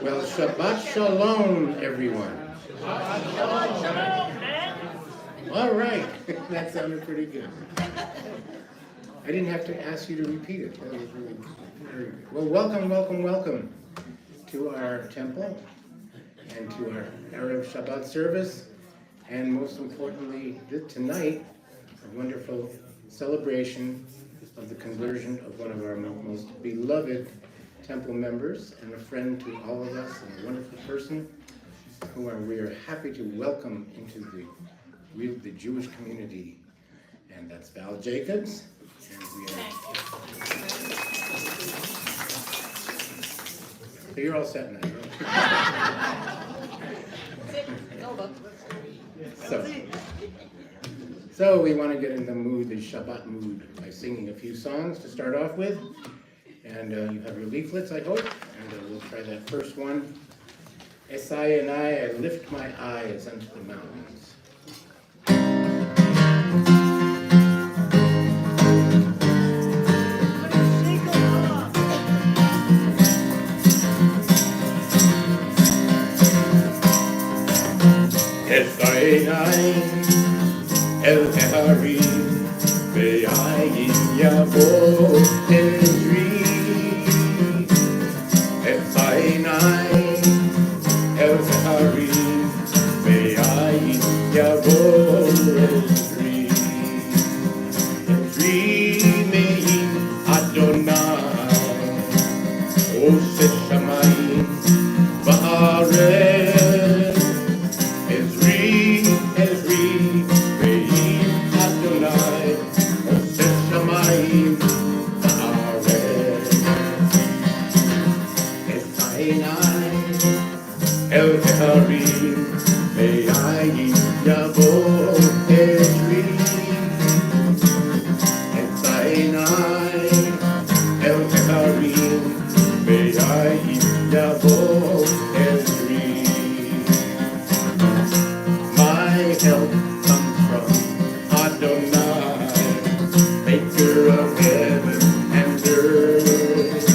Well, Shabbat Shalom, everyone. Shabbat Shalom, man. All right, that sounded pretty good. I didn't have to ask you to repeat it. That was really very good. Well, welcome to our temple and to our Erev Shabbat service, and most importantly, tonight, a wonderful celebration of the conversion of one of our most beloved temple members and a friend to all of us, and a wonderful person who we are happy to welcome into the Jewish community, and that's Val Jacobs. And so you're all set now, right? So we want to get in the mood, the Shabbat mood, by singing a few songs to start off with. And you have your leaflets, I hope. And we'll try that first one. Esai and I lift my eyes unto the mountains. Esai and I El Harim Ve'ayin Yavo Ezri Esai El Harim Ve'ayin Yavo Ezri Ezri Mein Adonai Oseh Shamayim Ba'aretz El Harim Ve'ayin Yavo Ezri Etzainai El Harim Ve'ayin Yavo Ezri. My help comes from Adonai, maker of heaven and earth.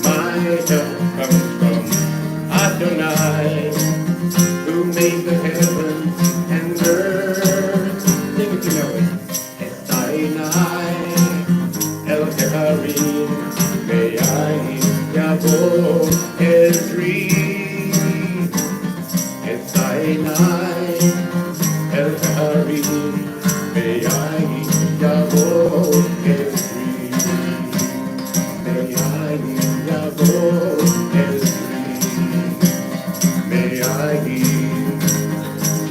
My help comes from Adonai, who made the heavens and earth. Sing it, you know it. Esai El Harim Ve'ayin Yavo Ezri. Esai El Harim Ve'ayin Yavo Ezri. Ve'ayin Yavo Ezri.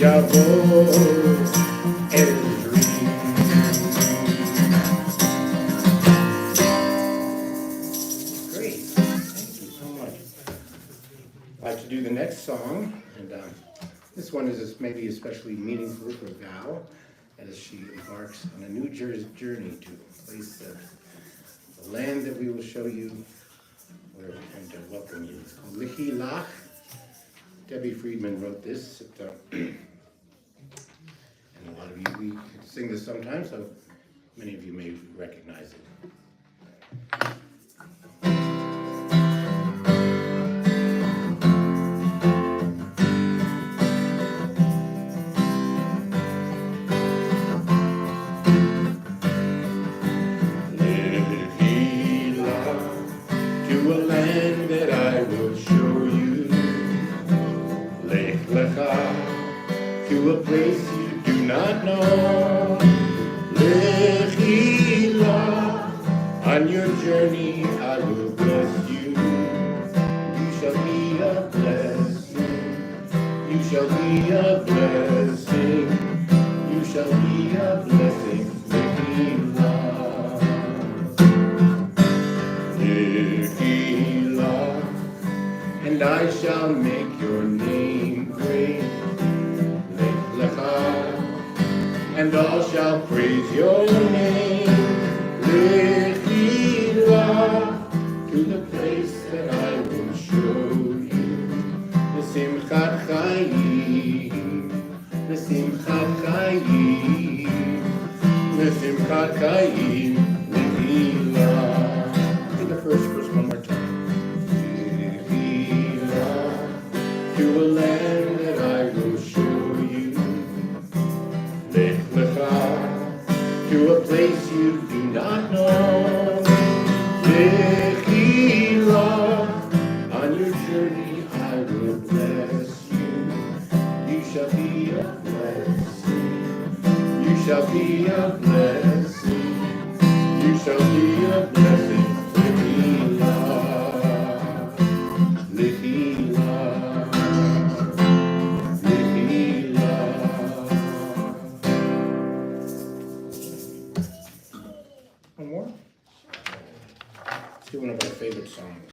Yavo Ezri. Great, thank you so much. I'd like to do the next song, and this one is maybe especially meaningful for Val as she embarks on a new journey to a place, the land that we will show you, where we're going to welcome you. It's called Lihilach. Debbie Friedman wrote this, and a lot of you, we sing this sometimes, so many of you may recognize it. To a land that I will show you. To a place you do not know. Lechila, on your journey I will bless you. You shall be a blessing. You shall be a blessing. You shall be a blessing. Lechila, Lechila, and I shall make your name great. And all shall praise your name. Lechila, to the place that I will show you. L'simchat chayim, l'simchat chayim, l'simchat chayim, Lechila. Do the first verse one more time. surely I will bless you. You shall be a blessing. You shall be a blessing. You shall be a blessing. One more? Let's do one of our favorite songs.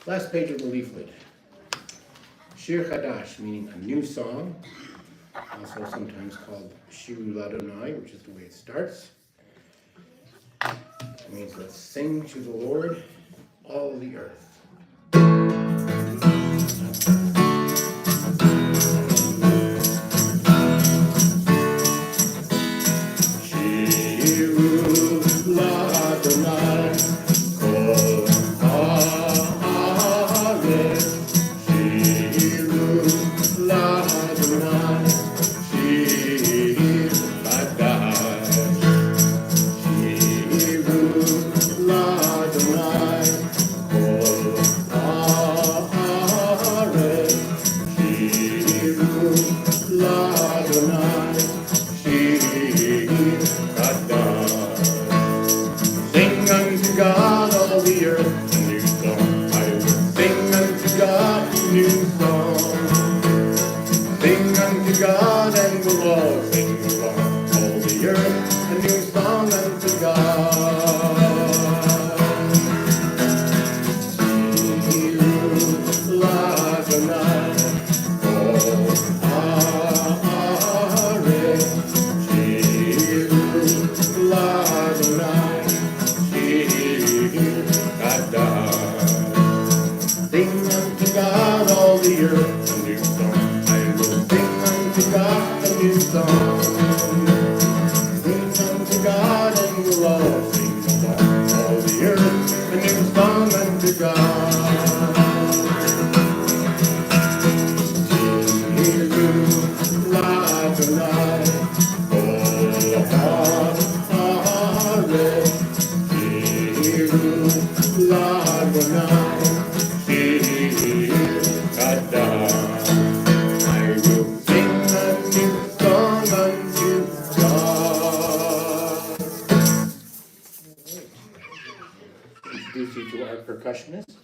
Last page of the leaflet. Shir Chadash, meaning a new song, also sometimes called Shiru Ladonai, which is the way it starts. It means let's sing to the Lord, all the earth. Introduce you to our percussionist.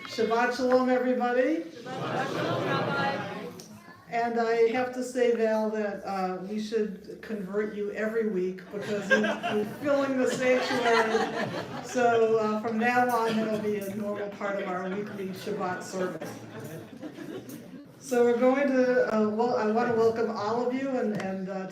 Shabbat Shalom, everybody. Shabbat Shalom, Rabbi. And I have to say, Val, that we should convert you every week because you're filling the sanctuary. So from now on, it'll be a normal part of our weekly Shabbat service. So we're going to, I want to welcome all of you and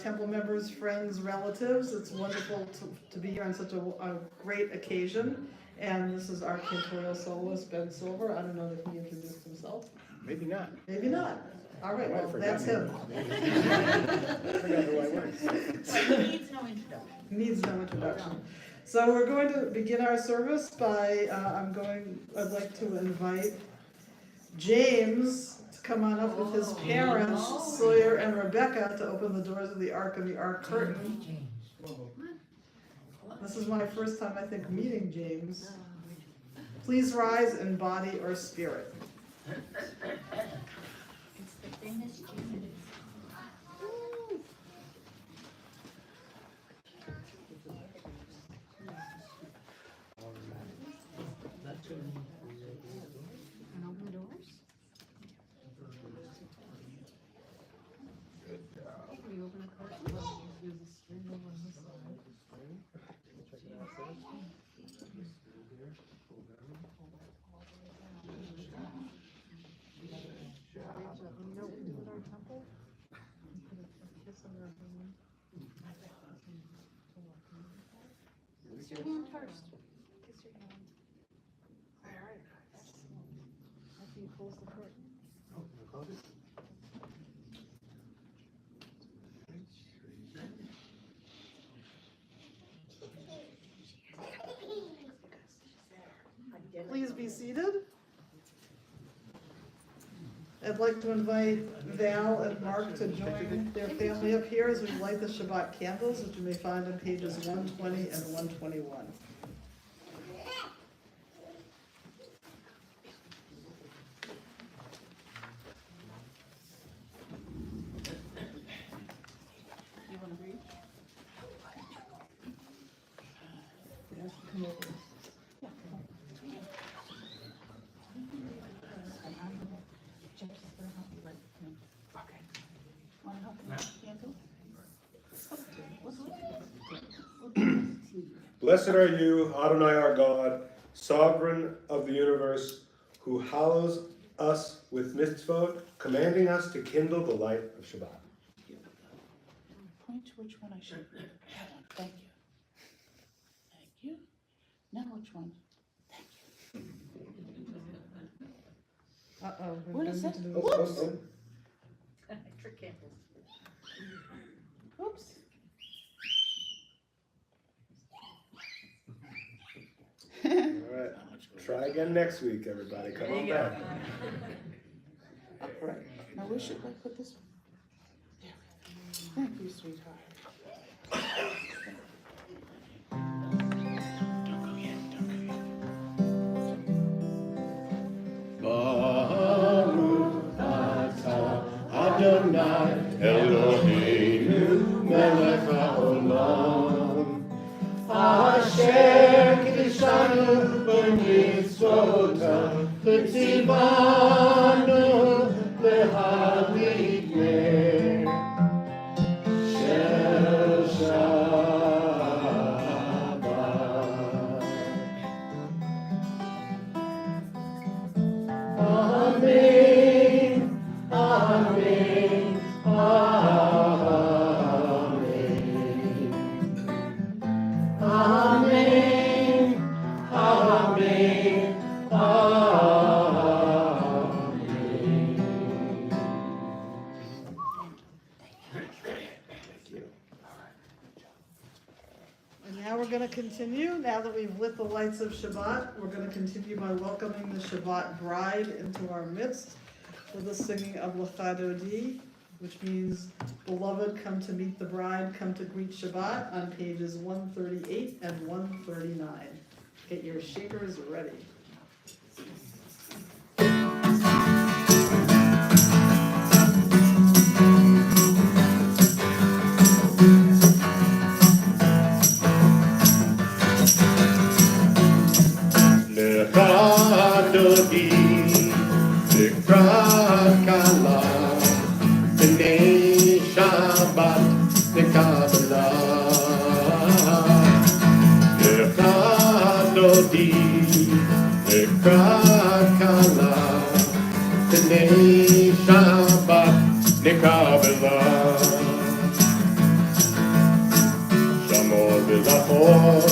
Temple members, friends, relatives. It's wonderful to be here on such a great occasion. And this is our Cantorial Soloist, Ben Silver. I don't know if he introduced himself. Maybe not. Maybe not. All right, well, that's him. I forgot who I was. He needs no introduction. Needs no introduction. So we're going to begin our service by, I'd like to invite James to come on up with his parents, Sawyer and Rebecca, to open the doors of the Ark and the Ark curtain. This is my first time, I think, meeting James. Please rise in body or spirit. It's the famous James. And open the doors. Can you open the curtain? There's a string over on this side. Kiss your hand first. Kiss your hand. Alright. After you close the curtain. Please be seated. I'd like to invite Val and Mark to join their family up here as we light the Shabbat candles, which you may find on pages 120 and 121. Blessed are you, Adonai our God, sovereign of the universe, who hallows us with mitzvot, commanding us to kindle the light of Shabbat. Point to which one I should. That one. Thank you. Thank you. Now which one? Thank you. Uh-oh. What is it? Oops. Trick candles. Oops. All right. Try again next week, everybody. Come on back. All right. Now where should I put this one? There we go. Thank you, sweetheart. Don't go yet. Don't go yet. Baruch atah Adonai Eloheinu melech haolam asher kiddushanu b'mitzvotav v'tzivanu lehavik ner shel Shabbat. Amen, amen, amen. Amen, amen, And now we're going to continue. Now that we've lit the lights of Shabbat, we're going to continue by welcoming the Shabbat bride into our midst with the singing of L'chadodi, which means, beloved, come to meet the bride, come to greet Shabbat, on pages 138 and 139. Get your shakers ready. L'chadodi l'krat kala b'nei Shabbat l'kabbalah. L'chadodi l'krat kala b'nei Shabbat l'kabbalah. Shamor v'zachor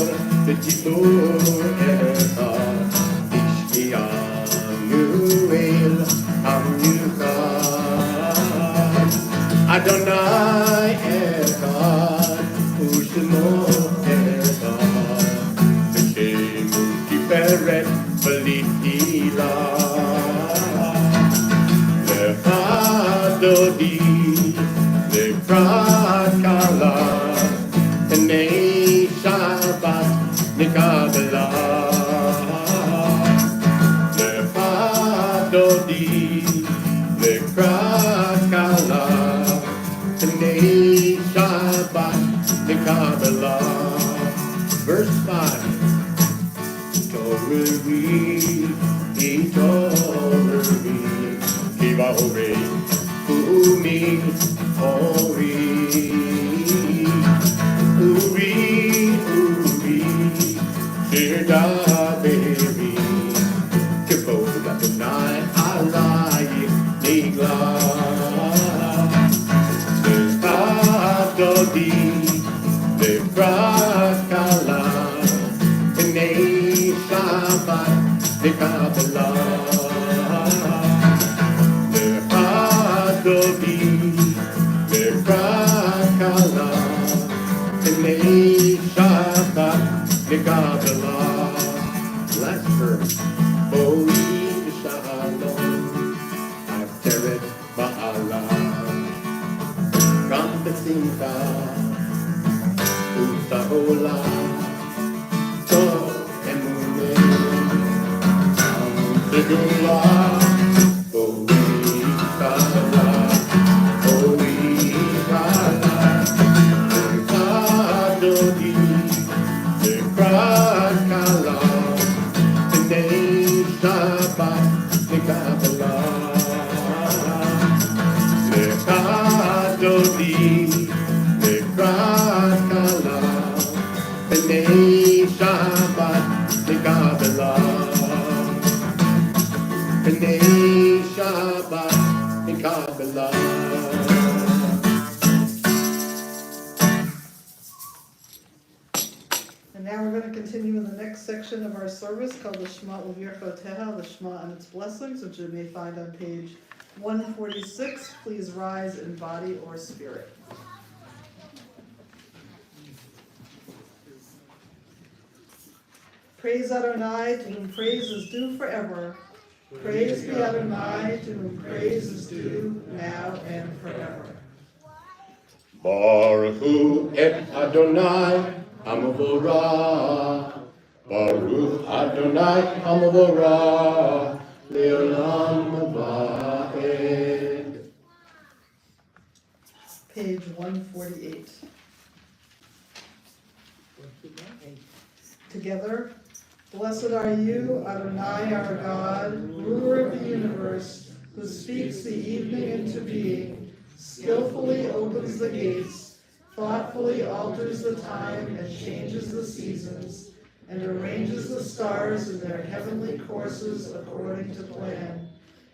v'titur echad Ishkiyanuel Amichad Adonai echad U'shemo echad V'shemu tiferet v'litila L'chadodi l'krat kala B'nei Shabbat l'kabbalah. L'chadodi l'krat kala B'nei Shabbat l'kabbalah. Verse 5. Toreri, kiva ore, umi ori. Uri, Shirda-beri, Kivod Adonai Alai Nigla. L'chadodi l'krat kala B'nei Shabbat l'kabbalah. L'chadodi l'krat kala B'nei Shabbat l'kabbalah. Last verse. Boi shalom Aseret ba'ala Gam b'simcha U'ta'ola Tov emuneh Am tegula Boi shalom Boi shalom L'chadodi l'krat kala B'nei Shabbat l'kabbalah. L'chadodi l'krat kala B'nei b'la. And now we're going to continue in the next section of our service called the Shema Uvirchoteha, the Shema and its blessings, which you may find on page 146. Please rise in body or spirit. Praise Adonai, to whom praise is due forever. Praise be Adonai, to whom praise is due now and forever. Baruch hu et Adonai Hamavorah. Baruch Adonai Hamavorah. Leolam Vaed. Page 148. Together. Blessed are you, Adonai our God, ruler of the universe, who speaks the evening into being, skillfully opens the gates, thoughtfully alters the time and changes the seasons, and arranges the stars in their heavenly courses according to plan.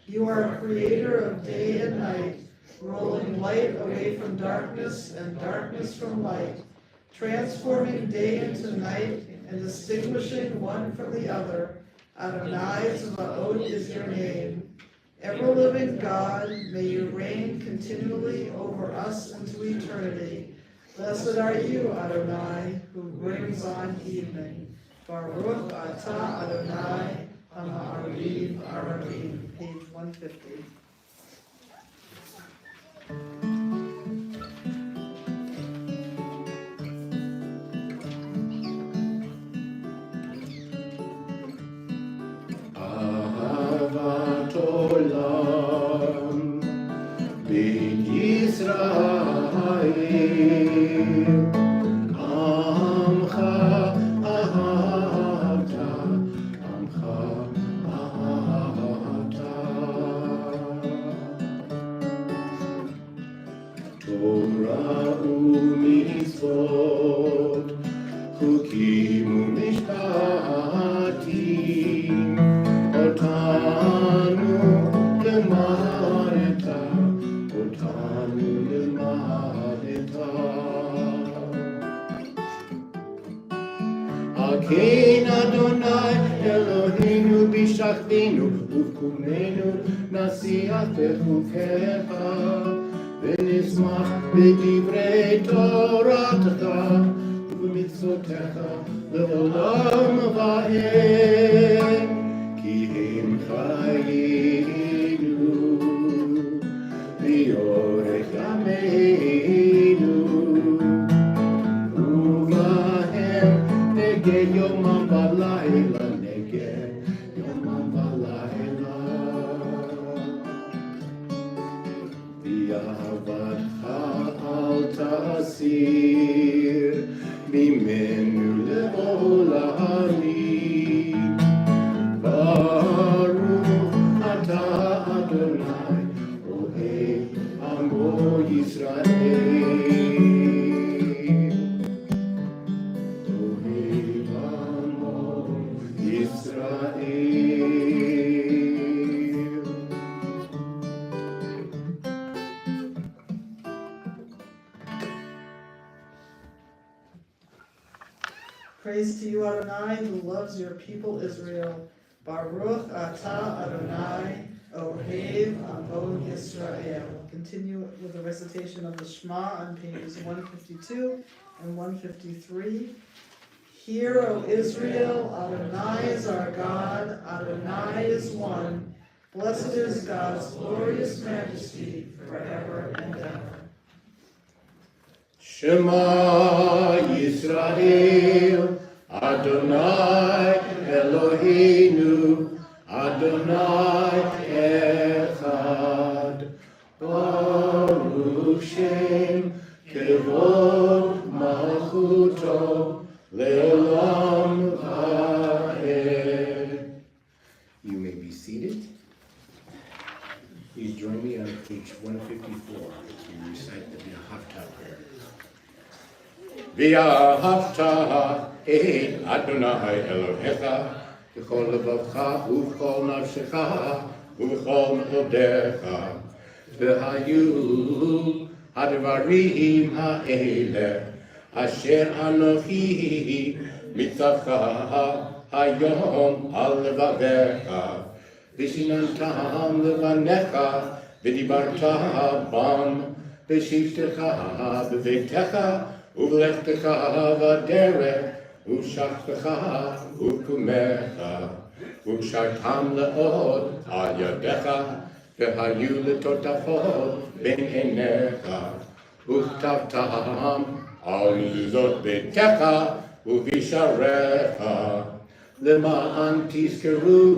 You are creator of day and night, rolling light away from darkness and darkness from light, transforming day into night and distinguishing one from the other. Adonai Tzvaot is your name. Ever-living God, may you reign continually over us into eternity. Blessed are you, Adonai, who brings on evening. Baruch atah Adonai, ha'ma'ariv aravim. Page 150. Ahavat olam b'Yisrael, Amcha ahavta, Amcha ahavta. Torah u'mitzvot, chukim u'mishpatim, Otanu lemareta, Otanu lemareta. Akein Adonai Eloheinu b'shachvinu, uvkumenu nasiach bechukecha, v'nismach b'divrei Toratecha, u'mitzvotecha le'olam va'ed. Ki hem chayenu, v'yorech yameinu, uvahem neged yomam v'layla, neged yomam v'layla. V'yahavadcha al ta'asir, mimenu le'olamim. Baruch atah Adonai, Ohev Amo Yisrael. Ohev Amo Yisrael. Praise to you, Adonai, who loves your people Israel. Baruch atah Adonai, Ohev Amo Yisrael. Continue with the recitation of the Shema on pages 152 and 153. Hear, O Israel, Adonai is our God, Adonai is one. Blessed is God's glorious majesty forever and ever. Shema Yisrael, Adonai Eloheinu, Adonai Echad. Baruch Shem Kevod Malchuto Le'olam Va'ed. You may be seated. Please join me on page 154 as we recite the V'ahavta prayer. V'ahavta et Adonai Elohecha b'chol levavcha u'b'chol nafshecha u'b'chol me'odecha והיו הדברים האלה אשר אנוכי מצווך היום על לבביך ושיננתם לבניך ודיברת בם בשבתך בביתך ובלכתך בדרך ושכבך וקומך וקשרתם לעוד על ידיך והיו לטוטפות בין עיניך וכתבתם על מזוזות ביתך ובשעריך למען תזכרו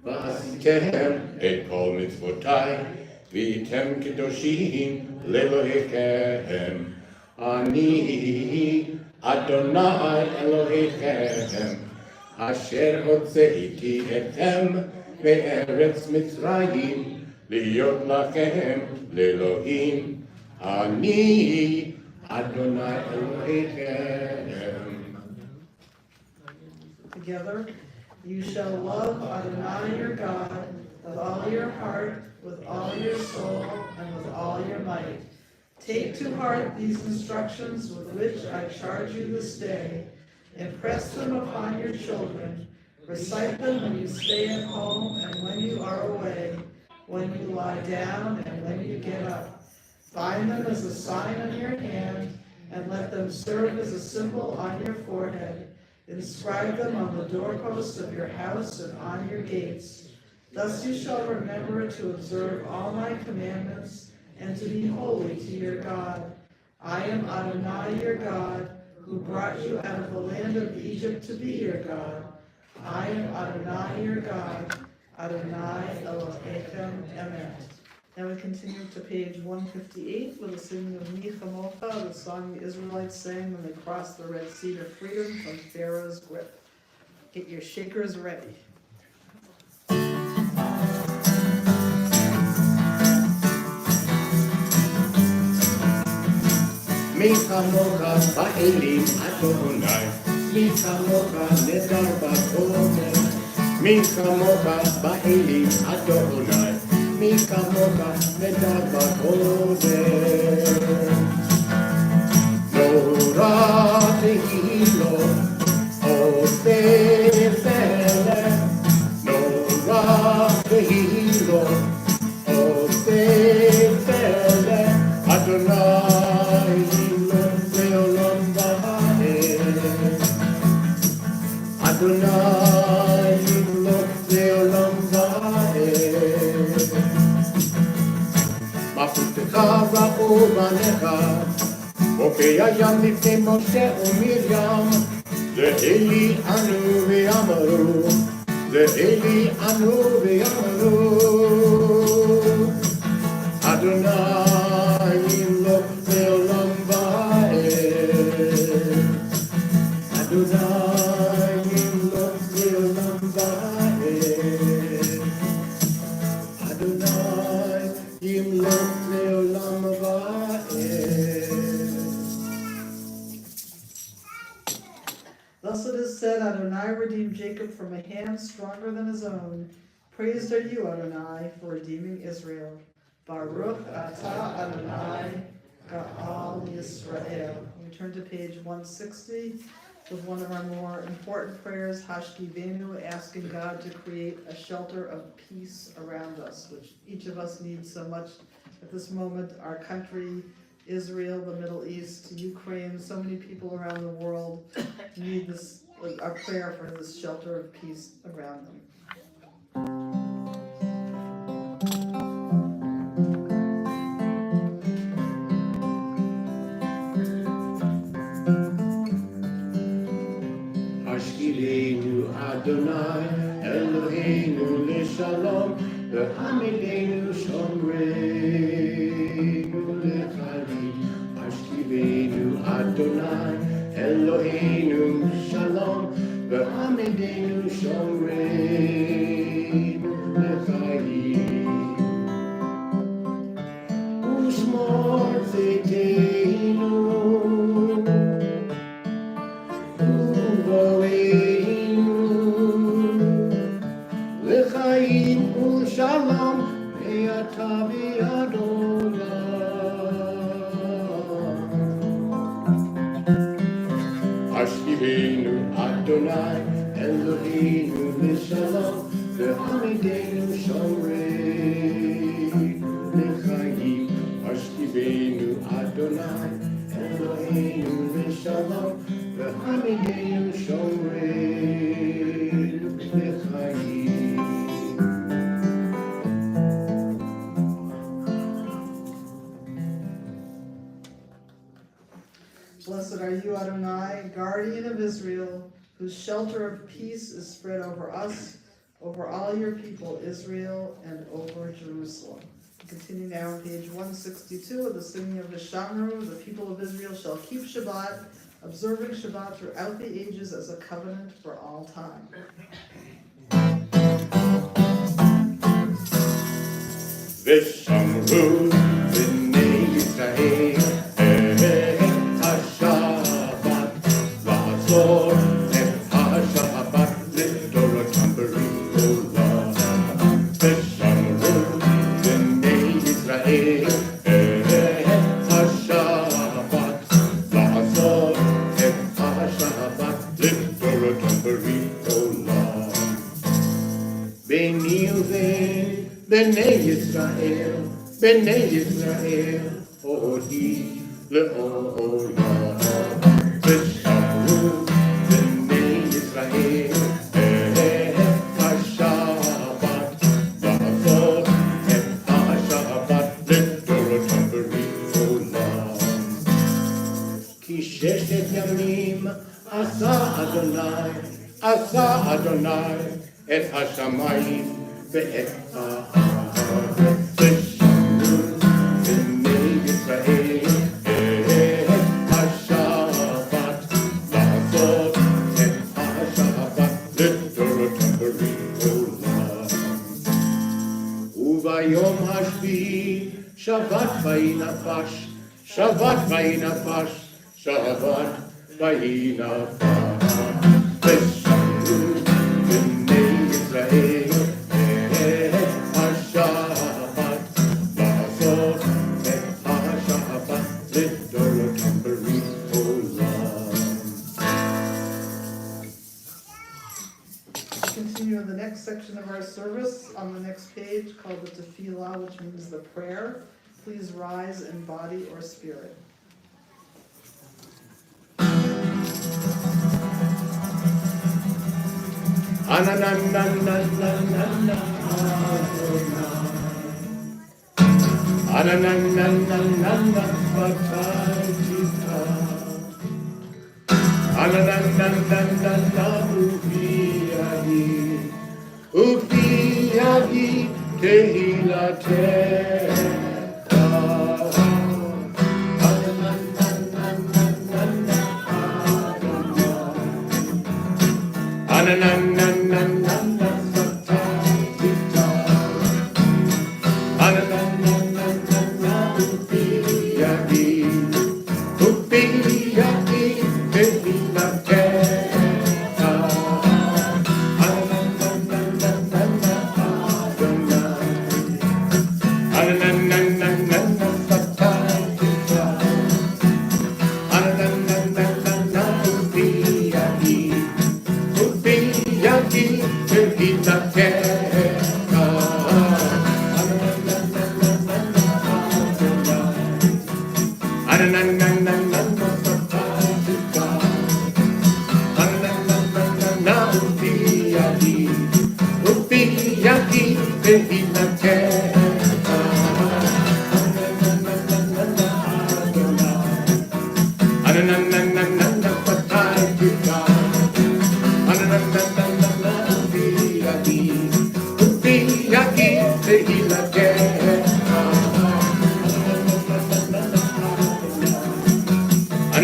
ועשיתם את כל מצוותיי והייתם קדושים לאלוהיכם אני אדוני אלוהיכם אשר הוצאתי אתכם מארץ מצרים להיות לכם לאלוהים אני אדוני אלוהיכם. Together, you shall love Adonai your God with all your heart, with all your soul, and with all your might. Take to heart these instructions with which I charge you this day. Impress them upon your children. Recite them when you stay at home and when you are away, when you lie down and when you get up. Bind them as a sign on your hand, and let them serve as a symbol on your forehead. Inscribe them on the doorposts of your house and on your gates. Thus you shall remember to observe all my commandments and to be holy to your God. I am Adonai your God, who brought you out of the land of Egypt to be your God. I am Adonai your God, Adonai Elohechem Emeth. Now we continue to page 158 with the singing of Mi Chamocha, the song the Israelites sang when they crossed the Red Sea to freedom from Pharaoh's grip. Get your shakers ready. Mi Chamocha ba'elim Adonai Mi Chamocha nedar ba'kodesh Mi Chamocha ba'elim Adonai Mi Chamocha nedar ba'kodesh Nora tehilo Oseh feleh Nora tehilo Oseh feleh Adonai Leolam ba'ed Adonai Leolam ba'ed מפותך ראו בניך, בוקי הים לפני משה ומרים, זה אלי ענו ויאמרו, זה אלי ענו ויאמרו, אדוני ימלוך לעולם ועד, אדוני ימלוך לעולם ועד, אדוני ימלוך לעולם ועד. Thus it is said, Adonai redeemed Jacob from a hand stronger than his own. Praised are you, Adonai, for redeeming Israel. Baruch atah Adonai Ga'al Yisrael. We turn to page 160 with one of our more important prayers, Hashkivenu, asking God to create a shelter of peace around us, which each of us needs so much at this moment. Our country, Israel, the Middle East, Ukraine, so many people around the world need this, our prayer for this shelter of peace around them. Hashkivenu Adonai Eloheinu leshalom ve'amidenu shomreinu lechalim. Hashkivenu Adonai Eloheinu shalom ve'amidenu shomreinu lechalim. Ushmor tzedkeinu L'chaim u'shalom ve'ata v'yado Hashivenu Adonai Eloheinu L'Shalom V'Hamidenu Shomrei L'Chaim Hashivenu Adonai Eloheinu L'Shalom V'Hamidenu Shomrei L'Chaim. Blessed are you, Adonai, guardian of Israel, whose shelter of peace is spread over us, over all your people, Israel, and over Jerusalem. Continue now on page 162 of the singing of the Shamru. The people of Israel shall keep Shabbat, observing Shabbat throughout the ages as a covenant for all time. V'shamru b'nei Yisrael ha-Shabbat v'azor et ha-Shabbat l'Toratam b'Ritolah. V'shamru b'nei Yisrael ha-Shabbat v'azor et ha-Shabbat l'Toratam b'Ritolah. B'nei Reuven B'nei Yisrael, Odi le'olam. V'shamru b'nei Yisrael ha-Shabbat v'azor et ha-Shabbat l'Toratam b'Ritolah. Ki sheshet yamim asa Adonai et hashamayim ve'et ha'aretz. V'shamru b'nei Yisrael ha-Shabbat v'azor et ha-Shabbat l'Toratam b'Ritolah. Uvayom hashvi'i Shabbat vayinafash, Shabbat vayinafash, Shabbat vayinafash. V'shamru b'nei Yisrael ha-Shabbat v'azor et ha-Shabbat l'Toratam b'Ritolah. Continue in the next section of our service on the next page called the Tefillah, which means the prayer. Please rise in body or spirit. Ananananananana Anananananana Vatayita Anananananana Ufiyahi Tehilateka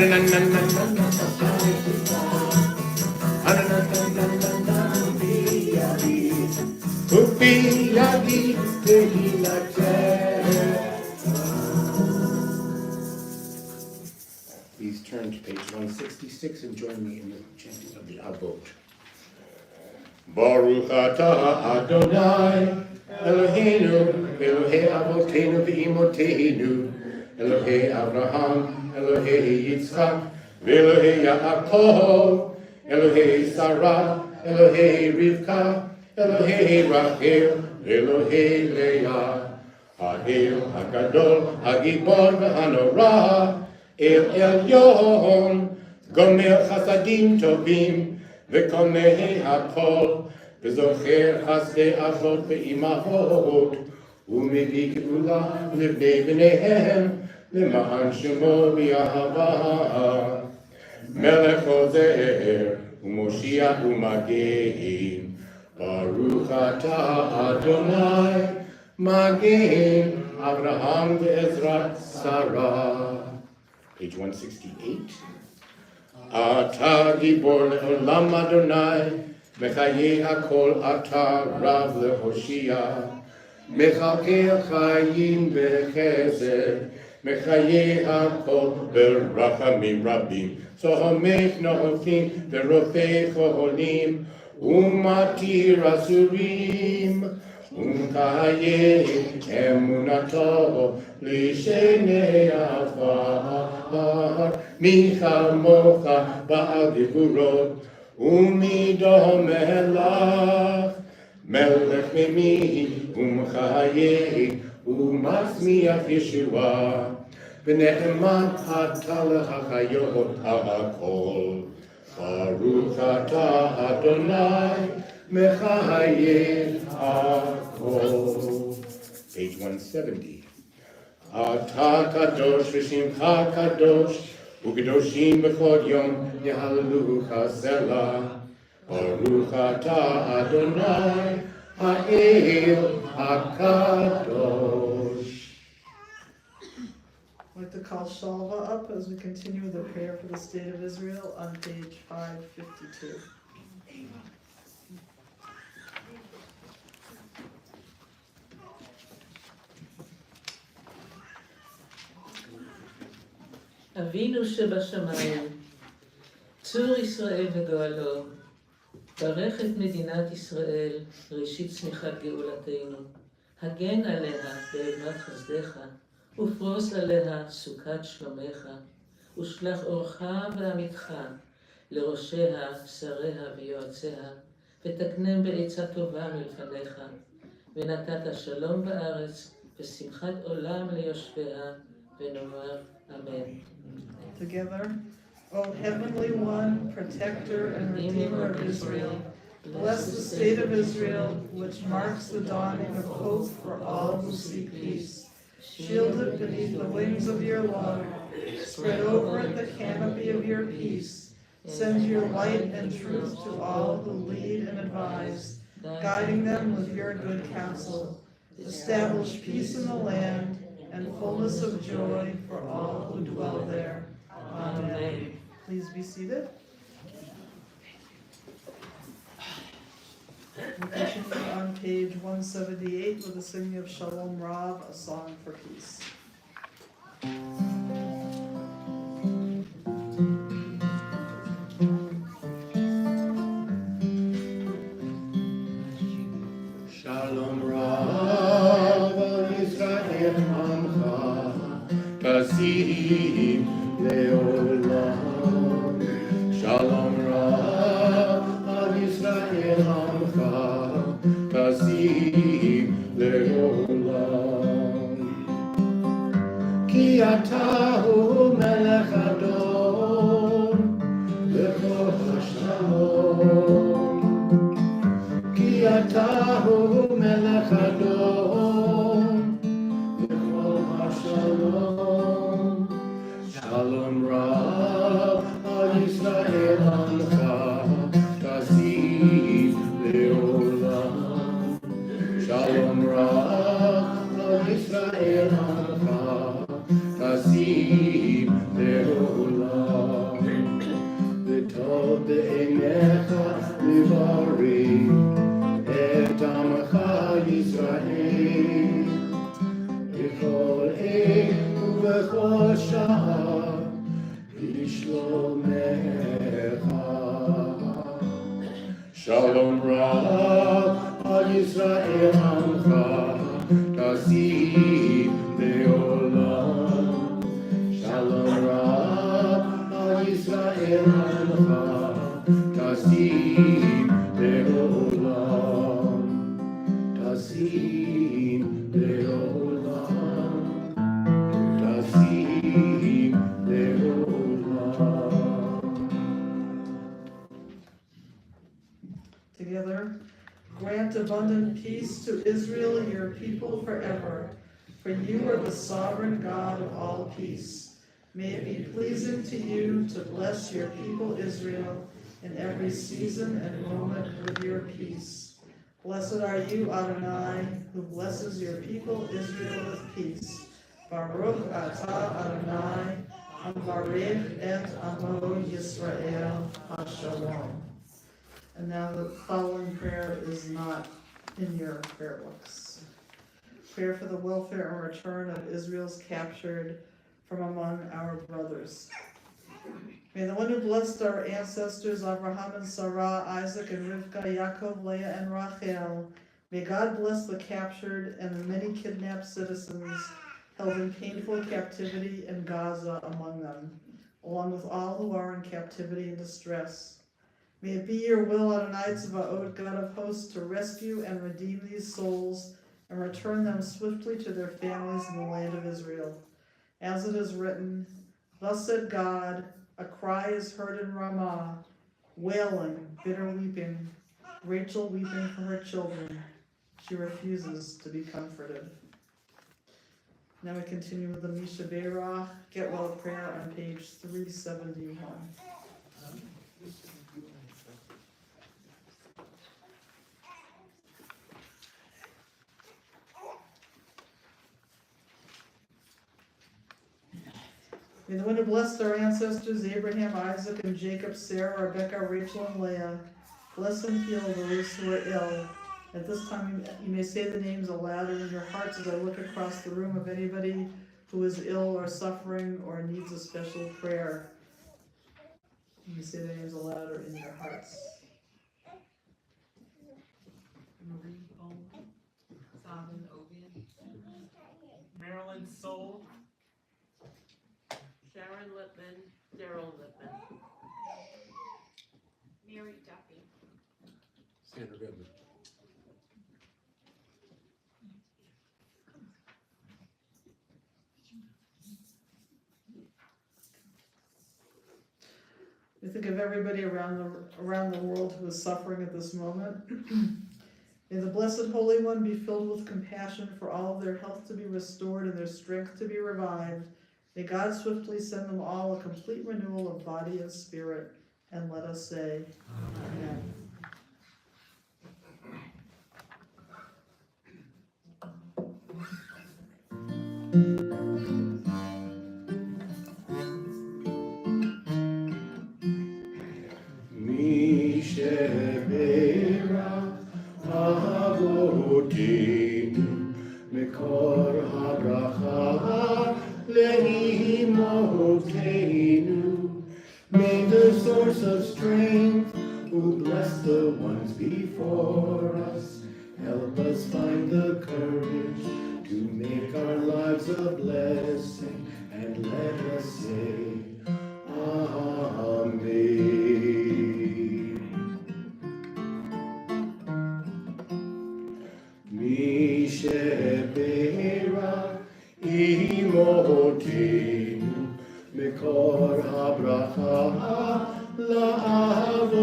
Anananananana Vatayita Anananananana Ufiyahi Tehilateka Please turn to page 166 and join me in the chanting of the Avot. Baruch atah Adonai Eloheinu Elohei Avoteinu v'Imoteinu Elohei Abraham Elohei Yitzchak ואלוהי יעקב, אלוהי שרה, אלוהי רבקה, אלוהי רחל, אלוהי לאה. האל הגדול, הגיבור והנורא, אל עליון, גומר חסדים טובים, וקונה הכל, וזוכר חסדי אבות ואימהות, ומביא גאולה לבני בניהם, למען שמו באהבה. מלך עוזר, ומושיע ומגן, ברוך אתה אדוני, מגן אברהם ועזרת שרה. Page 168. אתה גיבור לעולם אדוני, מחיי הכל אתה רב להושיע. מכלכל חיים בחסד, מחיי הכל ברחמים רבים. סומך נופלים ורופא חולים, ומתיר אסורים. ומקיים אמונתו לשני עפר. מי כמוך בעל דיבורות, ומי דומה לך? מלך ממי ומחיי, ומצמיח ישועה. ונאמן אתה להחיות הכל. ברוך אתה אדוני, מחיי הכל. Page 170. אתה קדוש ושמך קדוש, וקדושים בכל יום יהללוך סלה. ברוך אתה אדוני, האל הקדוש. I'd like to call Shalva up as we continue the prayer for the state of Israel on page 552. אבינו שבשמיים, צור ישראל וגואלו, ברך את מדינת ישראל, ראשית צמיחת גאולתנו. הגן עליה באימת חסדך, ופרוס עליה סוכת שלומך, ושלח אורך ועמיתך לראשיה, שריה ויועציה, ותקנם בעצה טובה מלפניך, ונתת שלום בארץ, ושמחת עולם ליושביה, ונאמר אמן. Together, O Heavenly One, Protector and Redeemer of Israel, bless the state of Israel, which marks the dawning of hope for all who seek peace. Shield it beneath the wings of your love. Spread over it the canopy of your peace. Send your light and truth to all who lead and advise, guiding them with your good counsel. Establish peace in the land and fullness of joy for all who dwell there. Amen. Please be seated. We'll continue on page 178 with the singing of Shalom Rav, a song for peace. Shalom Rav al Yisrael Amcha, Tasim Leolam. Shalom Rav al Yisrael Amcha, Tasim Leolam. Ki atahu melech adon, lechol hashalom. Ki atahu melech adon, lechol hashalom. Shalom Rav al Yisrael Amcha, Tasim Leolam. Shalom Rav al Yisrael Amcha, Tasim Leolam. V'tov be'einecha livari et amcha Yisrael, b'chol עת ובכל שעה בשלומך. Shalom Rav al Yisrael Amcha, Tasim Leolam. Shalom Rav al Yisrael Lasim le'olam, Lasim le'olam. Together, grant abundant peace to Israel, your people forever. For you are the sovereign God of all peace. May it be pleasing to you to bless your people Israel in every season and moment with your peace. Blessed are you, Adonai, who blesses your people Israel with peace. Baruch atah Adonai, Amvarech et Amo Yisrael HaShalom. And now the following prayer is not in your prayer books. Prayer for the welfare and return of Israel's captured from among our brothers. May the one who blessed our ancestors, Abraham and Sarah, Isaac and Rivka, Yaakov, Leah and Rachel, may God bless the captured and the many kidnapped citizens held in painful captivity in Gaza among them, along with all who are in captivity and distress. May it be your will, Adonai Tzvaot, God of hosts, to rescue and redeem these souls and return them swiftly to their families in the land of Israel. As it is written, thus said God, a cry is heard in Ramah, wailing, bitter weeping, Rachel weeping for her children. She refuses to be comforted. Now we continue with the Misha Beirach, Get Well prayer on page 371. May the one who blessed our ancestors, Abraham, Isaac, and Jacob, Sarah, Rebecca, Rachel, and Leah, bless and heal those who are ill. At this time, you may say the names aloud and in your hearts as I look across the room of anybody who is ill or suffering or needs a special prayer. You may say the names aloud or in your hearts. Marie Bowman, Simon Ovian, Marilyn Soul, Sharon Lippman, Daryl Lippman, Mary Duffy, Sandra Goodman. We think of everybody around the world who is suffering at this moment. May the Blessed Holy One be filled with compassion for all of their health to be restored and their strength to be revived. May God swiftly send them all a complete renewal of body and spirit. And let us say, Amen. Misheberach Avotenu Mekor HaBracha Leimotenu. May the source of strength, who bless the ones before us, help us find the courage to make our lives a blessing, and let us say, Amen. Misheberach imotenu Mekor habracha la'avotenu.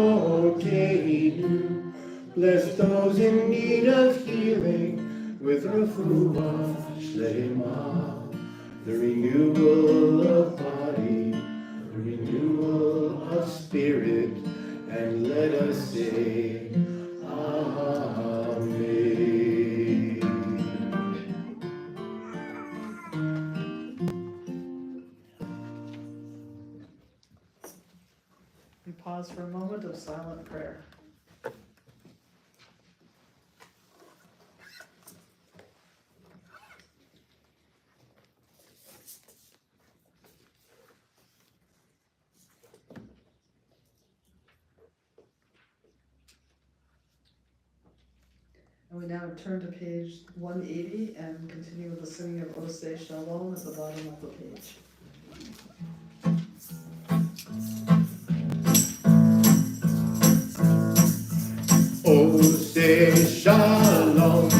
Bless those in need of healing with refuah shlema, the renewal of body, the renewal of spirit, and let us say, Amen. We pause for a moment of silent prayer. And we now turn to page 180 and continue with the singing of Oseh Shalom at the bottom of the page. Oseh Shalom,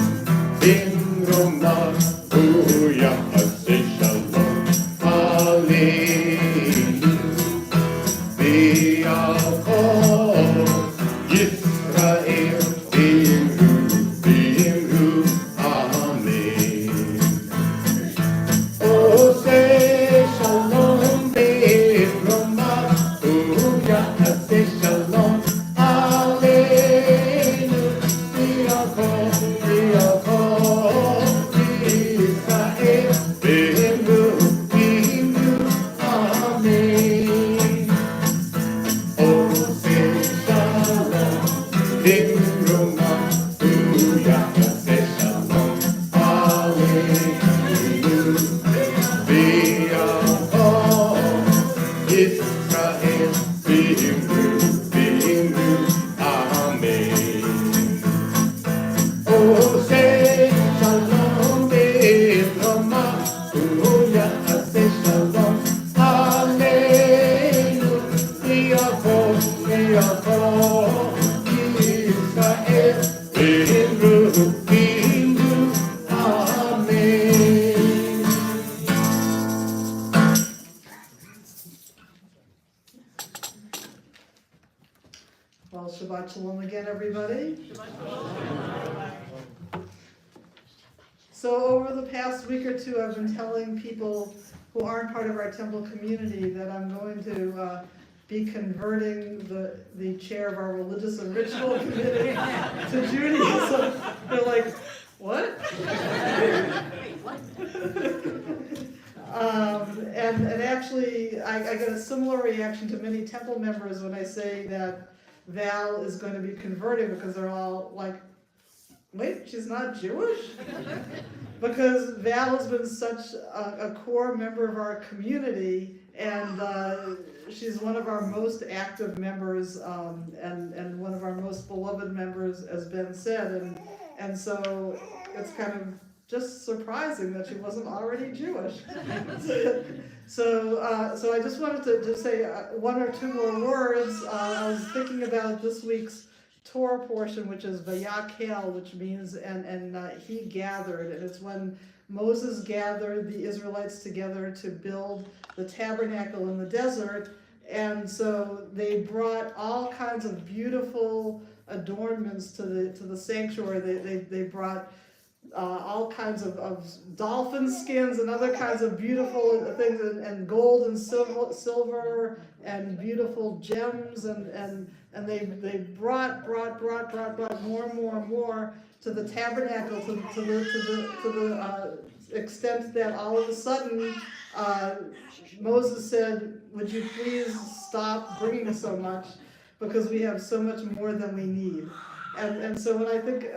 Well, Shabbat Shalom again, everybody. So over the past week or two, I've been telling people who aren't part of our temple community that I'm going to be converting the chair of our religious and ritual committee to Judaism. They're like, what? And actually, I get a similar reaction to many temple members when I say that Val is going to be converting, because they're all like, wait, she's not Jewish? Because Val has been such a core member of our community, and she's one of our most active members, and one of our most beloved members, as Ben said, and so it's kind of just surprising that she wasn't already Jewish. So I just wanted to say one or two more words. I was thinking about this week's Torah portion, which is Vayakel, which means and he gathered, and it's when Moses gathered the Israelites together to build the tabernacle in the desert, and so they brought all kinds of beautiful adornments to the sanctuary. They brought all kinds of dolphin skins and other kinds of beautiful things, and gold and silver and beautiful gems, and they brought more and more to the tabernacle to the extent that all of a sudden Moses said, "Would you please stop bringing so much, because we have so much more than we need." And so when I think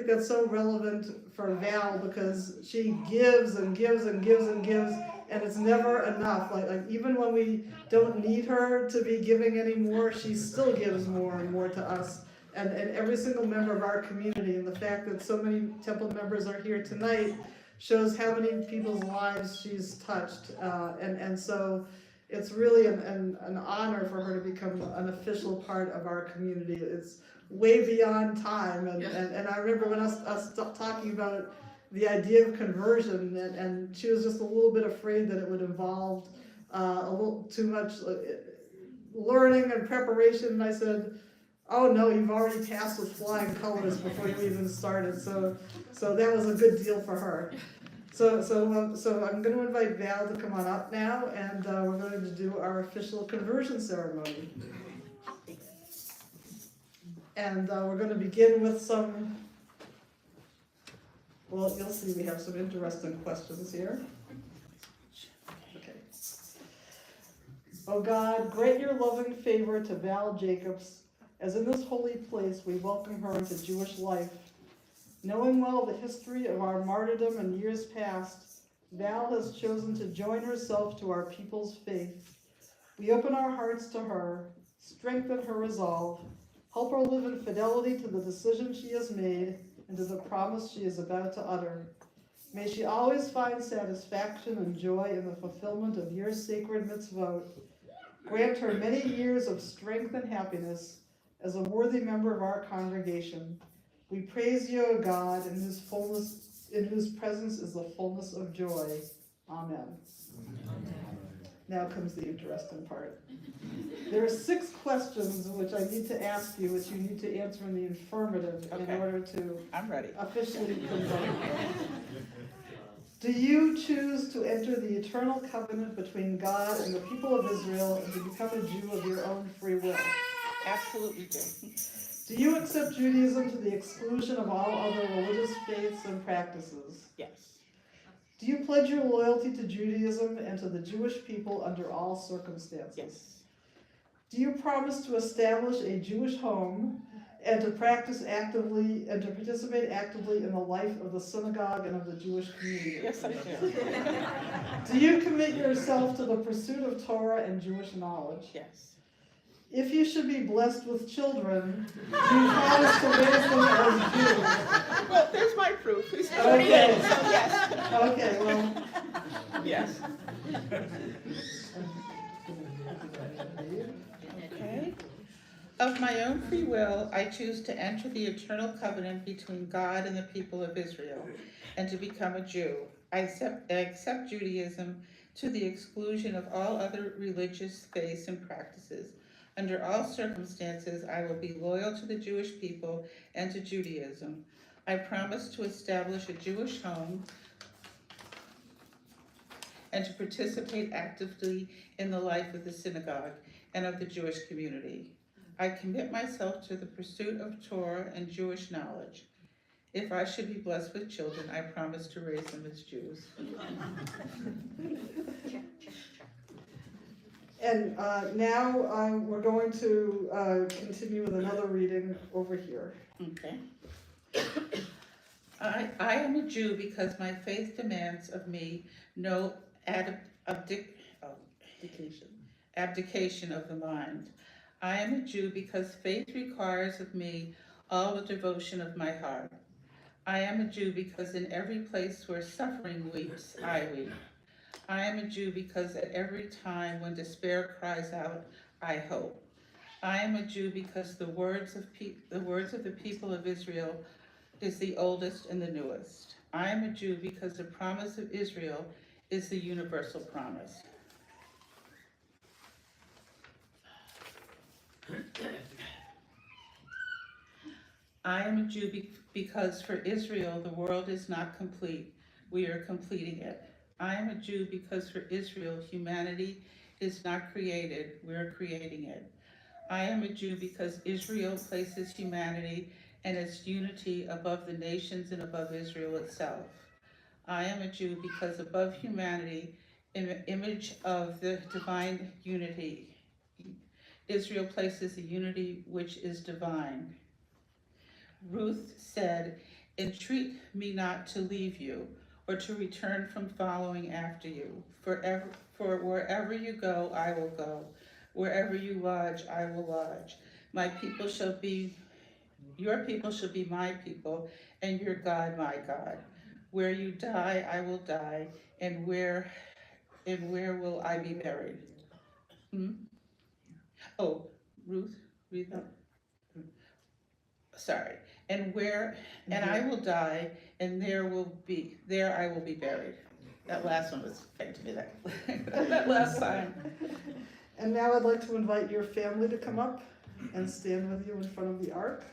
that's so relevant for Val, because she gives and gives and gives and gives, and it's never enough. Like even when we don't need her to be giving anymore, she still gives more and more to us. And every single member of our community, and the fact that so many temple members are here tonight shows how many people's lives she's touched. And so it's really an honor for her to become an official part of our community. It's way beyond time, and I remember when I was talking about the idea of conversion, and she was just a little bit afraid that it would involve a little too much learning and preparation, and I said, oh no, you've already passed with flying colors before you even started, so that was a good deal for her. So I'm going to invite Val to come on up now, and we're going to do our official conversion ceremony. And we're going to begin with some, well, you'll see we have some interesting questions here. Okay. Oh God, grant your loving favor to Val Jacobs, as in this holy place we welcome her into Jewish life. Knowing well the history of our martyrdom in years past, Val has chosen to join herself to our people's faith. We open our hearts to her, strengthen her resolve, help her live in fidelity to the decision she has made and to the promise she is about to utter. May she always find satisfaction and joy in the fulfillment of your sacred mitzvot. Grant her many years of strength and happiness as a worthy member of our congregation. We praise you, O God, in whose presence is the fullness of joy. Amen. Now comes the interesting part. There are 6 questions which I need to ask you, which you need to answer in the affirmative in order to officially convert. Do you choose to enter the eternal covenant between God and the people of Israel and to become a Jew of your own free will? Absolutely do. Do you accept Judaism to the exclusion of all other religious faiths and practices? Yes. Do you pledge your loyalty to Judaism and to the Jewish people under all circumstances? Yes. Do you promise to establish a Jewish home and to practice actively and to participate actively in the life of the synagogue and of the Jewish community? Yes, I do. Do you commit yourself to the pursuit of Torah and Jewish knowledge? Yes. If you should be blessed with children, do you promise to raise them as Jews? Well, there's my proof. He's Okay. 48, so yes. Okay, well, Yes. Okay. Of my own free will, I choose to enter the eternal covenant between God and the people of Israel, and to become a Jew. I accept Judaism to the exclusion of all other religious faiths and practices. Under all circumstances, I will be loyal to the Jewish people and to Judaism. I promise to establish a Jewish home and to participate actively in the life of the synagogue and of the Jewish community. I commit myself to the pursuit of Torah and Jewish knowledge. If I should be blessed with children, I promise to raise them as Jews. and now we're going to continue with another reading over here. Okay. I am a Jew because my faith demands of me no abdication of the mind. I am a Jew because faith requires of me all the devotion of my heart. I am a Jew because in every place where suffering weeps, I weep. I am a Jew because at every time when despair cries out, I hope. I am a Jew because the words of the people of Israel is the oldest and the newest. I am a Jew because the promise of Israel is the universal promise. I am a Jew because for Israel the world is not complete. We are completing it. I am a Jew because for Israel humanity is not created. We are creating it. I am a Jew because Israel places humanity and its unity above the nations and above Israel itself. I am a Jew because above humanity, in the image of the divine unity, Israel places the unity which is divine. Ruth said, "Entreat me not to leave you, or to return from following after you. For wherever you go, I will go. Wherever you lodge, I will lodge. Your people shall be my people, and your God my God. Where you die, I will die, and where will I be buried?" Oh, Ruth, read that. Sorry. And I will die, and there I will be buried. That last one was fake to me, that last time. And now I'd like to invite your family to come up and stand with you in front of the ark.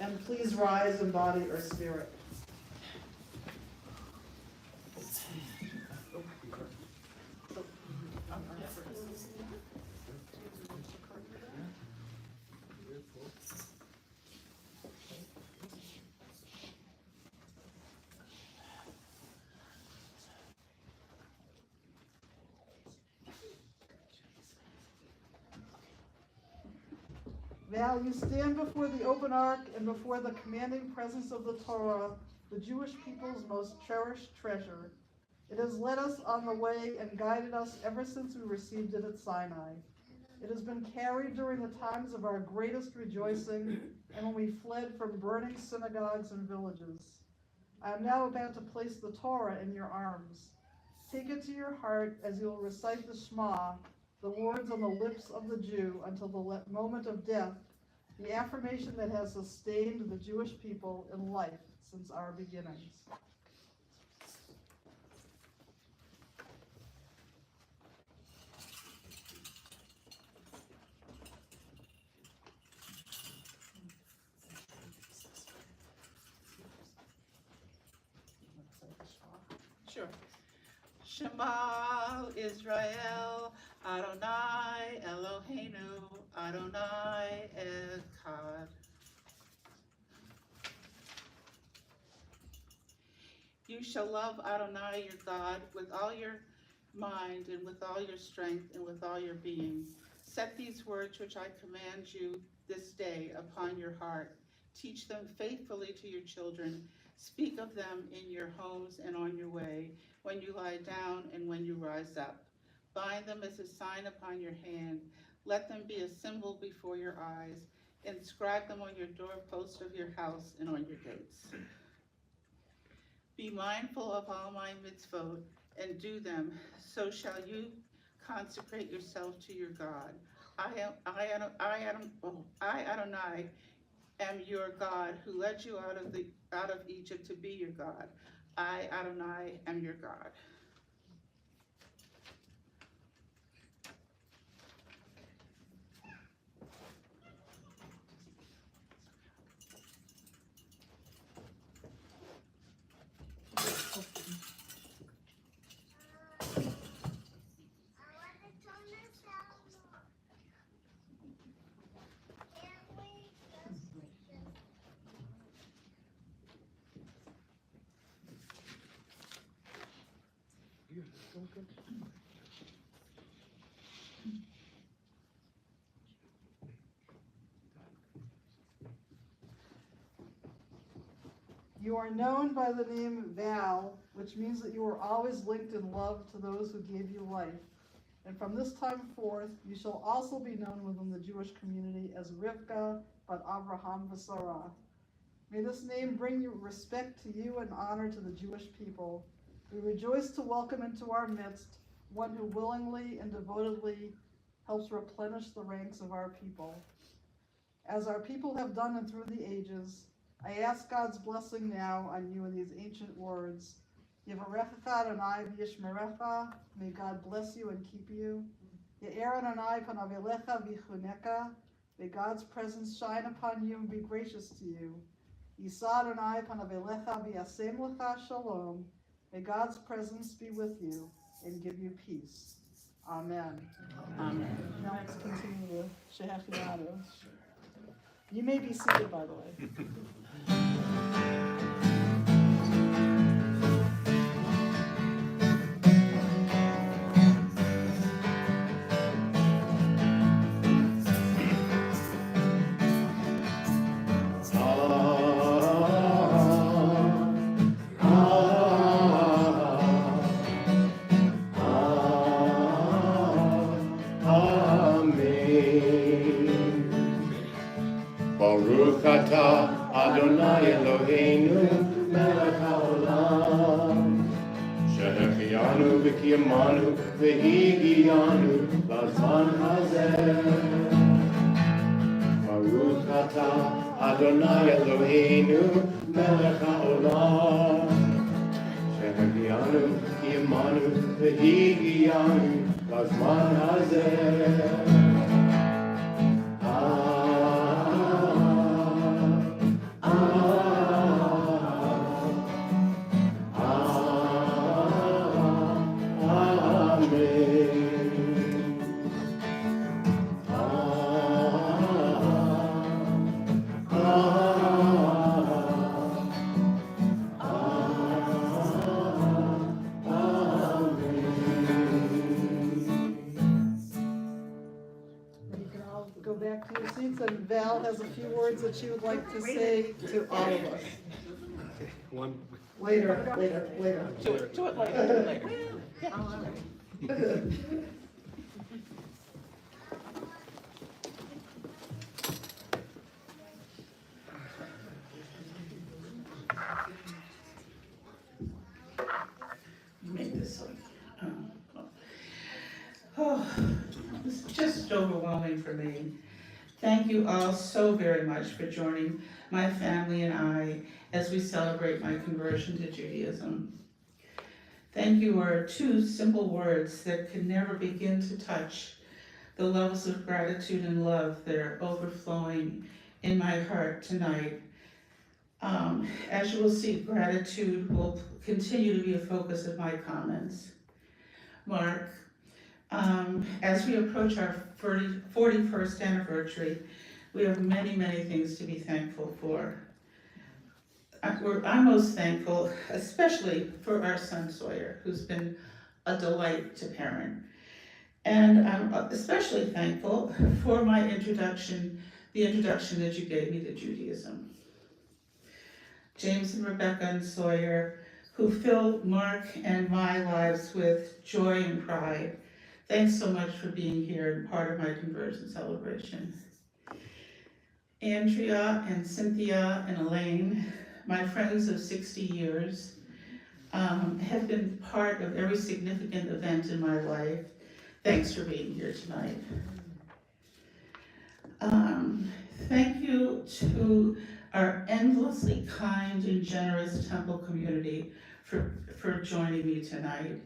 And please rise in body or spirit. Val, you stand before the open ark and before the commanding presence of the Torah, the Jewish people's most cherished treasure. It has led us on the way and guided us ever since we received it at Sinai. It has been carried during the times of our greatest rejoicing and when we fled from burning synagogues and villages. I am now about to place the Torah in your arms. Take it to your heart as you will recite the Shema, the words on the lips of the Jew until the moment of death, the affirmation that has sustained the Jewish people in life since our beginnings. Sure. Shema Israel, Adonai Eloheinu, Adonai Echad. You shall love Adonai your God with all your mind and with all your strength and with all your being. Set these words which I command you this day upon your heart. Teach them faithfully to your children. Speak of them in your homes and on your way, when you lie down and when you rise up. Bind them as a sign upon your hand. Let them be a symbol before your eyes. Inscribe them on your doorposts of your house and on your gates. Be mindful of all my mitzvot and do them, so shall you consecrate yourself to your God. I Adonai am your God, who led you out of Egypt to be your God. I Adonai am your God. You are known by the name Val, which means that you are always linked in love to those who gave you life. And from this time forth, you shall also be known within the Jewish community as Rivka, but Abraham v'Sarah. May this name bring you respect to you and honor to the Jewish people. We rejoice to welcome into our midst one who willingly and devotedly helps replenish the ranks of our people. As our people have done and through the ages, I ask God's blessing now on you in these ancient words. Yevarechecha Adonai v'yishmerecha. May God bless you and keep you. Ye'er Adonai panav elecha v'chuneka. May God's presence shine upon you and be gracious to you. Yisa Adonai panav elecha v'yasem lecha shalom. May God's presence be with you and give you peace. Amen. Amen. Now let's continue the Shehechiyanu. You may be seated, by the way. Baruch atah Adonai Eloheinu melech haolam shehechianu v'kiyamanu v'higiyanu b'zman hazeh. Baruch atah Adonai Eloheinu melech haolam shehechianu v'kiyamanu v'higiyanu b'zman hazeh. Go back to your seats, and Val has a few words that she would like to say to all of us. One. Later. Do it later. You made this one. Oh, it's just overwhelming for me. Thank you all so very much for joining my family and I as we celebrate my conversion to Judaism. Thank you are two simple words that can never begin to touch the levels of gratitude and love that are overflowing in my heart tonight. As you will see, gratitude will continue to be a focus of my comments. Mark, as we approach our 41st anniversary, we have many, many things to be thankful for. I'm most thankful, especially for our son Sawyer, who's been a delight to parent. And I'm especially thankful for my introduction, the introduction that you gave me to Judaism. James and Rebecca and Sawyer, who filled Mark and my lives with joy and pride. Thanks so much for being here and part of my conversion celebration. Andrea and Cynthia and Elaine, my friends of 60 years, have been part of every significant event in my life. Thanks for being here tonight. Thank you to our endlessly kind and generous Temple community for joining me tonight.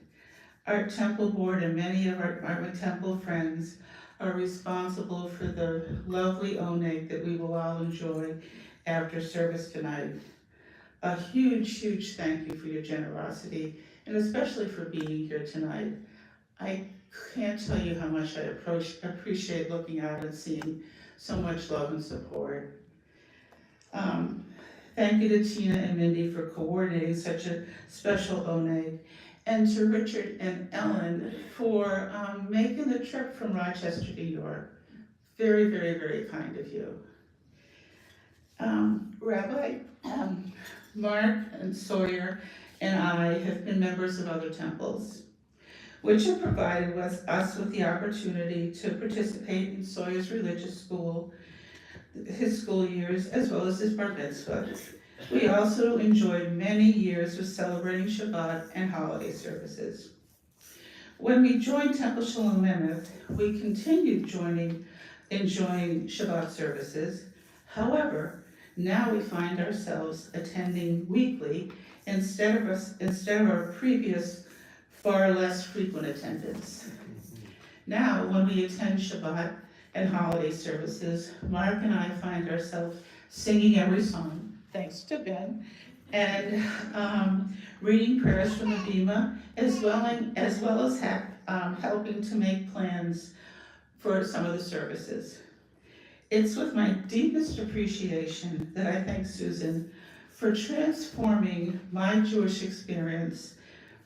Our Temple board and many of our Temple friends are responsible for the lovely oneg that we will all enjoy after service tonight. A huge, huge thank you for your generosity, and especially for being here tonight. I can't tell you how much I appreciate looking out and seeing so much love and support. Thank you to Tina and Mindy for coordinating such a special oneg, and to Richard and Ellen for making the trip from Rochester, New York. Very, very, very kind of you. Rabbi, Mark and Sawyer and I have been members of other temples, which have provided us with the opportunity to participate in Sawyer's religious school, his school years, as well as his bar mitzvah. We also enjoyed many years of celebrating Shabbat and holiday services. When we joined Temple Shalom Emeth, we continued enjoying Shabbat services. However, now we find ourselves attending weekly instead of our previous far less frequent attendance. Now, when we attend Shabbat and holiday services, Mark and I find ourselves singing every song, thanks to Ben, and reading prayers from the Bima, as well as helping to make plans for some of the services. It's with my deepest appreciation that I thank Susan for transforming my Jewish experience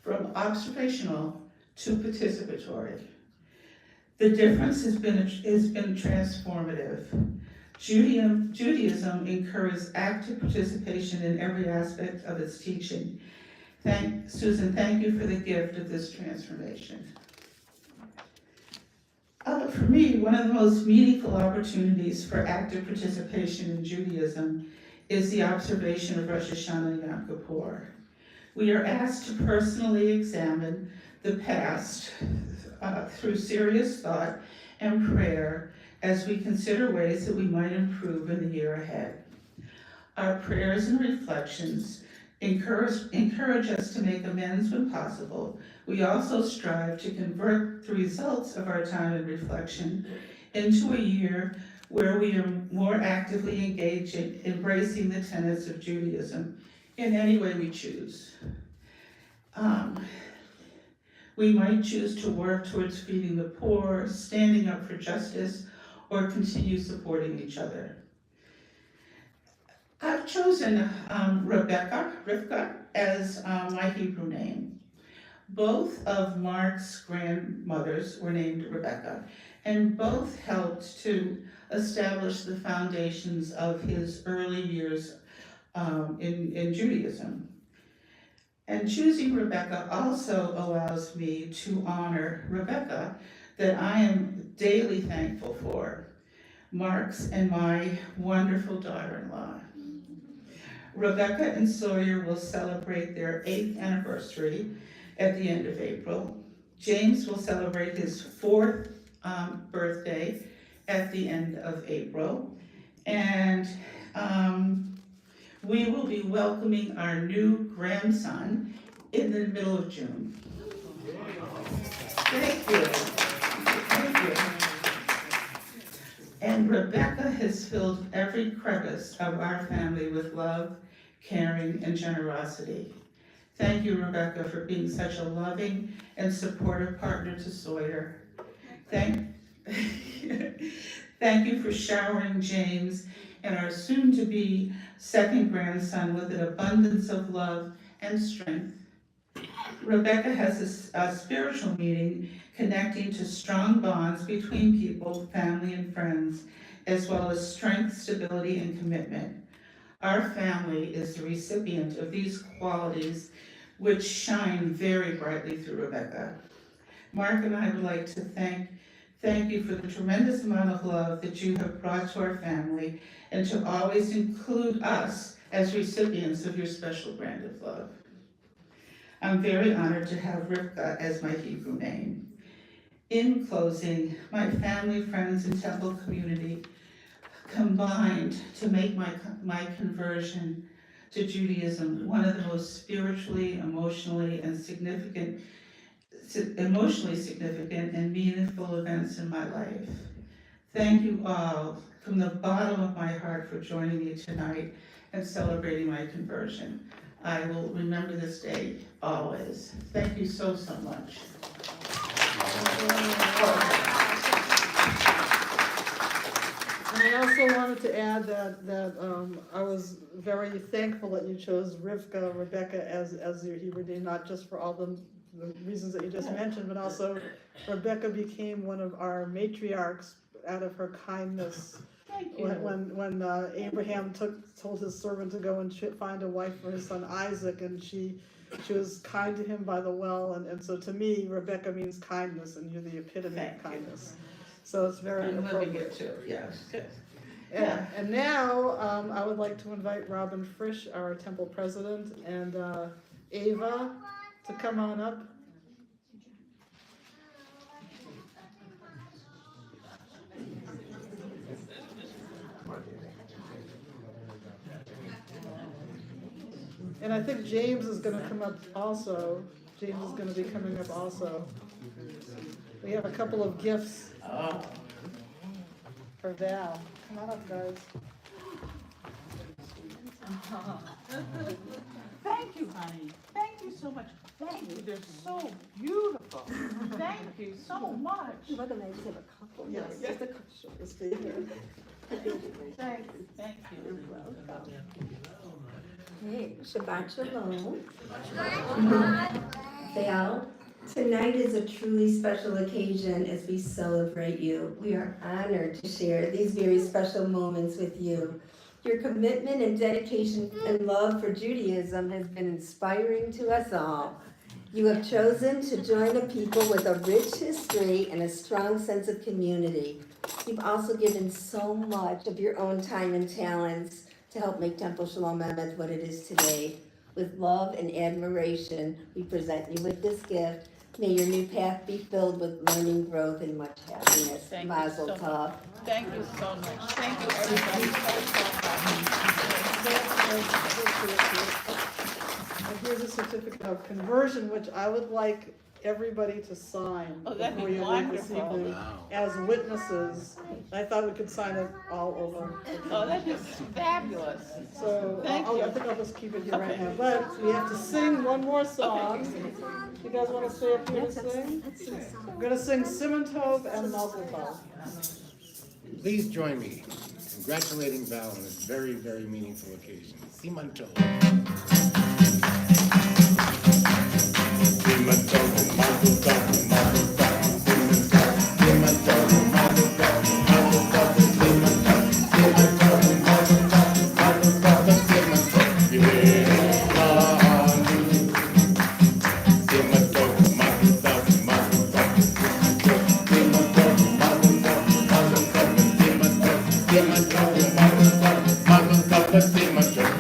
from observational to participatory. The difference has been transformative. Judaism encourages active participation in every aspect of its teaching. Susan, thank you for the gift of this transformation. For me, one of the most meaningful opportunities for active participation in Judaism is the observation of Rosh Hashanah and Yom Kippur. We are asked to personally examine the past through serious thought and prayer as we consider ways that we might improve in the year ahead. Our prayers and reflections encourage us to make amends when possible. We also strive to convert the results of our time and reflection into a year where we are more actively engaged in embracing the tenets of Judaism in any way we choose. We might choose to work towards feeding the poor, standing up for justice, or continue supporting each other. I've chosen Rivka, as my Hebrew name. Both of Mark's grandmothers were named Rebecca, and both helped to establish the foundations of his early years in Judaism. And choosing Rebecca also allows me to honor Rebecca, that I am daily thankful for, Mark's and my wonderful daughter-in-law. Rebecca and Sawyer will celebrate their 8th anniversary at the end of April. James will celebrate his 4th birthday at the end of April. And we will be welcoming our new grandson in the middle of June. Thank you. Thank you. And Rebecca has filled every crevice of our family with love, caring, and generosity. Thank you, Rebecca, for being such a loving and supportive partner to Sawyer. Thank you for showering James and our soon-to-be second grandson with an abundance of love and strength. Rebecca has a spiritual meaning connecting to strong bonds between people, family, and friends, as well as strength, stability, and commitment. Our family is the recipient of these qualities, which shine very brightly through Rebecca. Mark and I would like to thank you for the tremendous amount of love that you have brought to our family, and to always include us as recipients of your special brand of love. I'm very honored to have Rivka as my Hebrew name. In closing, my family, friends, and temple community combined to make my conversion to Judaism one of the most spiritually, emotionally significant and meaningful events in my life. Thank you all from the bottom of my heart for joining me tonight and celebrating my conversion. I will remember this day always. Thank you so much. And I also wanted to add that I was very thankful that you chose Rebecca as your Hebrew name, not just for all the reasons that you just mentioned, but also Rebecca became one of our matriarchs out of her kindness. Thank you. When Abraham told his servant to go and find a wife for his son Isaac, and she was kind to him by the well, and so to me, Rebecca means kindness, and you're the epitome of kindness. So it's very I'm living appropriate. it too, yes. And now I would like to invite Robin Frisch, our temple president, and Ava to come on up. And I think James is going to come up also. James is going to be coming up also. We have a couple of gifts for Val. Come on up, guys. Thank you, honey. Thank you so much. Thank you. They're so beautiful. Thank you so much. We're gonna just have a couple. Yes, just a couple. Stay here. Thank you. Thank you. Hey, Shabbat Shalom. Val, tonight is a truly special occasion as we celebrate you. We are honored to share these very special moments with you. Your commitment and dedication and love for Judaism has been inspiring to us all. You have chosen to join a people with a rich history and a strong sense of community. You've also given so much of your own time and talents to help make Temple Shalom Emeth what it is today. With love and admiration, we present you with this gift. May your new path be filled with learning, growth, and much happiness. Thank you Mazel so tov. much. Thank you so much. Thank you, everybody. And here's a certificate of conversion, which I would like everybody to sign Oh, that'd be before you leave this wonderful. evening Wow. as witnesses. I thought we could sign it all over. Oh, that is fabulous. So Thank I you. think I'll just keep it here right Okay. now. But we have to sing one more song. You guys want to stay up here to sing? We're going to sing Simon Tov and Mazel Tov. Please join me in congratulating Val on this very, very meaningful occasion. Siman Tov. Siman Tov, Mazel Tov, Mazel Tov, Siman Tov, Siman Tov, Mazel Tov, Mazel Tov, Siman Tov, Siman Tov, Mazel Tov, Mazel Tov, Siman Tov. Siman Tov, Mazel Tov, Mazel Tov, Siman Tov, Mazel Tov, Mazel Tov, Siman Tov, Siman Tov, Mazel Tov, Mazel Tov, Siman Tov.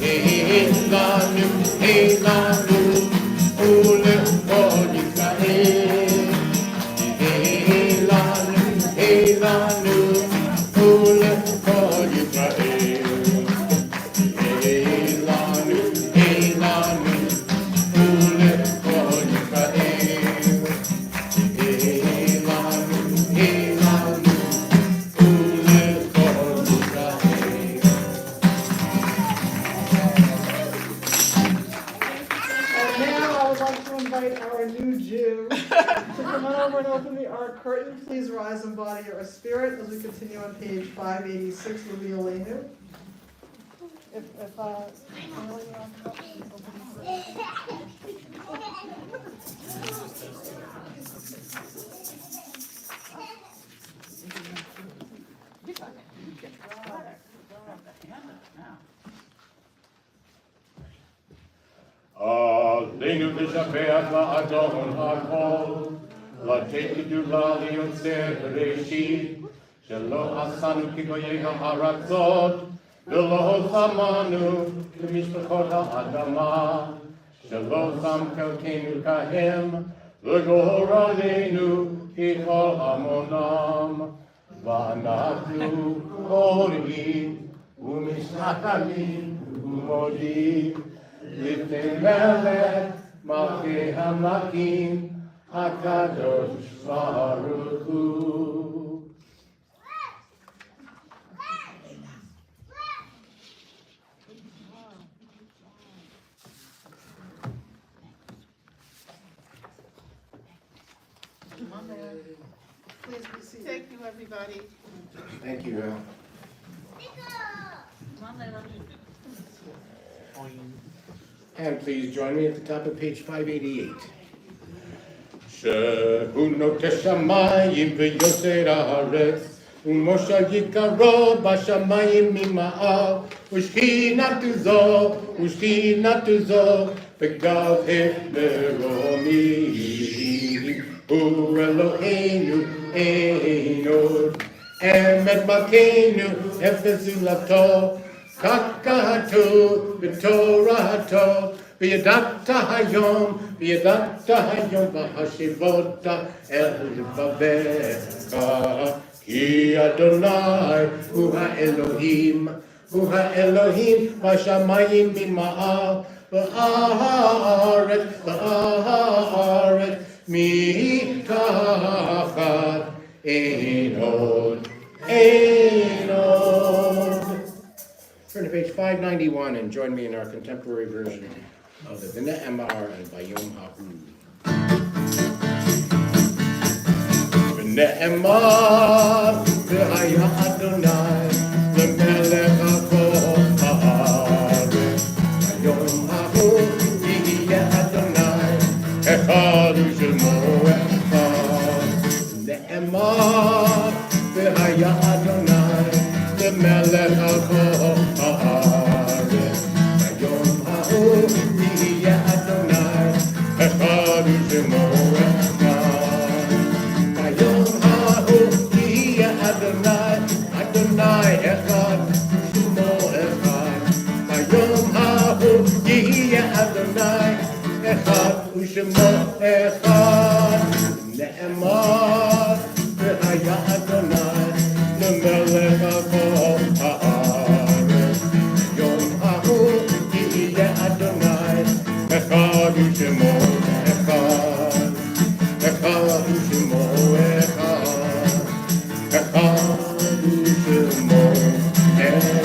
Hey, Lanu, hey, Lanu. over and open the art curtain. Please rise and body your spirit as we continue on page 586, Louis Elenu. If Emily wants to open Aleinu v'shapeach la'adon ha'kol, la'tekidu la'liyotzeh b'reishit, shelo asanu kigoyei ha'aratzot, v'lo chamanu k'mishpachot ha'adama, shelo chamkelkenu kahem, v'goralenu kichol hamonam, v'anatu korim, u'mishatalim, u'modim, לפני מלך מלכי המלכים הקדוש ברוך הוא. Please be seated. Thank you, everybody. Thank you, Val. And please join me at the top of page 588. שהוא נוטה שמיים ויוסר הארץ, ומשה יקרו בשמיים ממעל, ושכינתו זו בגב מרומי. הוא אלוהינו אין עוד, אמת מלכנו אפס זולתו, כך כתוב בתורתו, וידעת היום והשיבות אל לבביך, כי אדוני הוא האלוהים בשמיים ממעל, בארץ מתחת אין עוד. Turn to page 591 and join me in our contemporary version of the Vina Emar and Bayom Hahu. Vina Emar, V'haya Adonai, V'melech HaKol Haaretz, Bayom Hahu, V'haya Adonai, Echad U'Shemo Echad. Vina Emar, V'haya Adonai, V'melech HaKol Haaretz, Bayom Hahu, V'haya Adonai, Echad U'Shemo Echad. Bayom Hahu, V'haya Adonai, Adonai Echad U'Shemo Echad. Bayom Hahu, V'haya Adonai, Echad U'Shemo Echad. Ne'emar, V'haya Adonai, V'melech HaKol Haaretz, Bayom Hahu, V'haya Adonai, Echad U'Shemo Echad. Echad U'Shemo Echad. Echad U'Shemo Echad.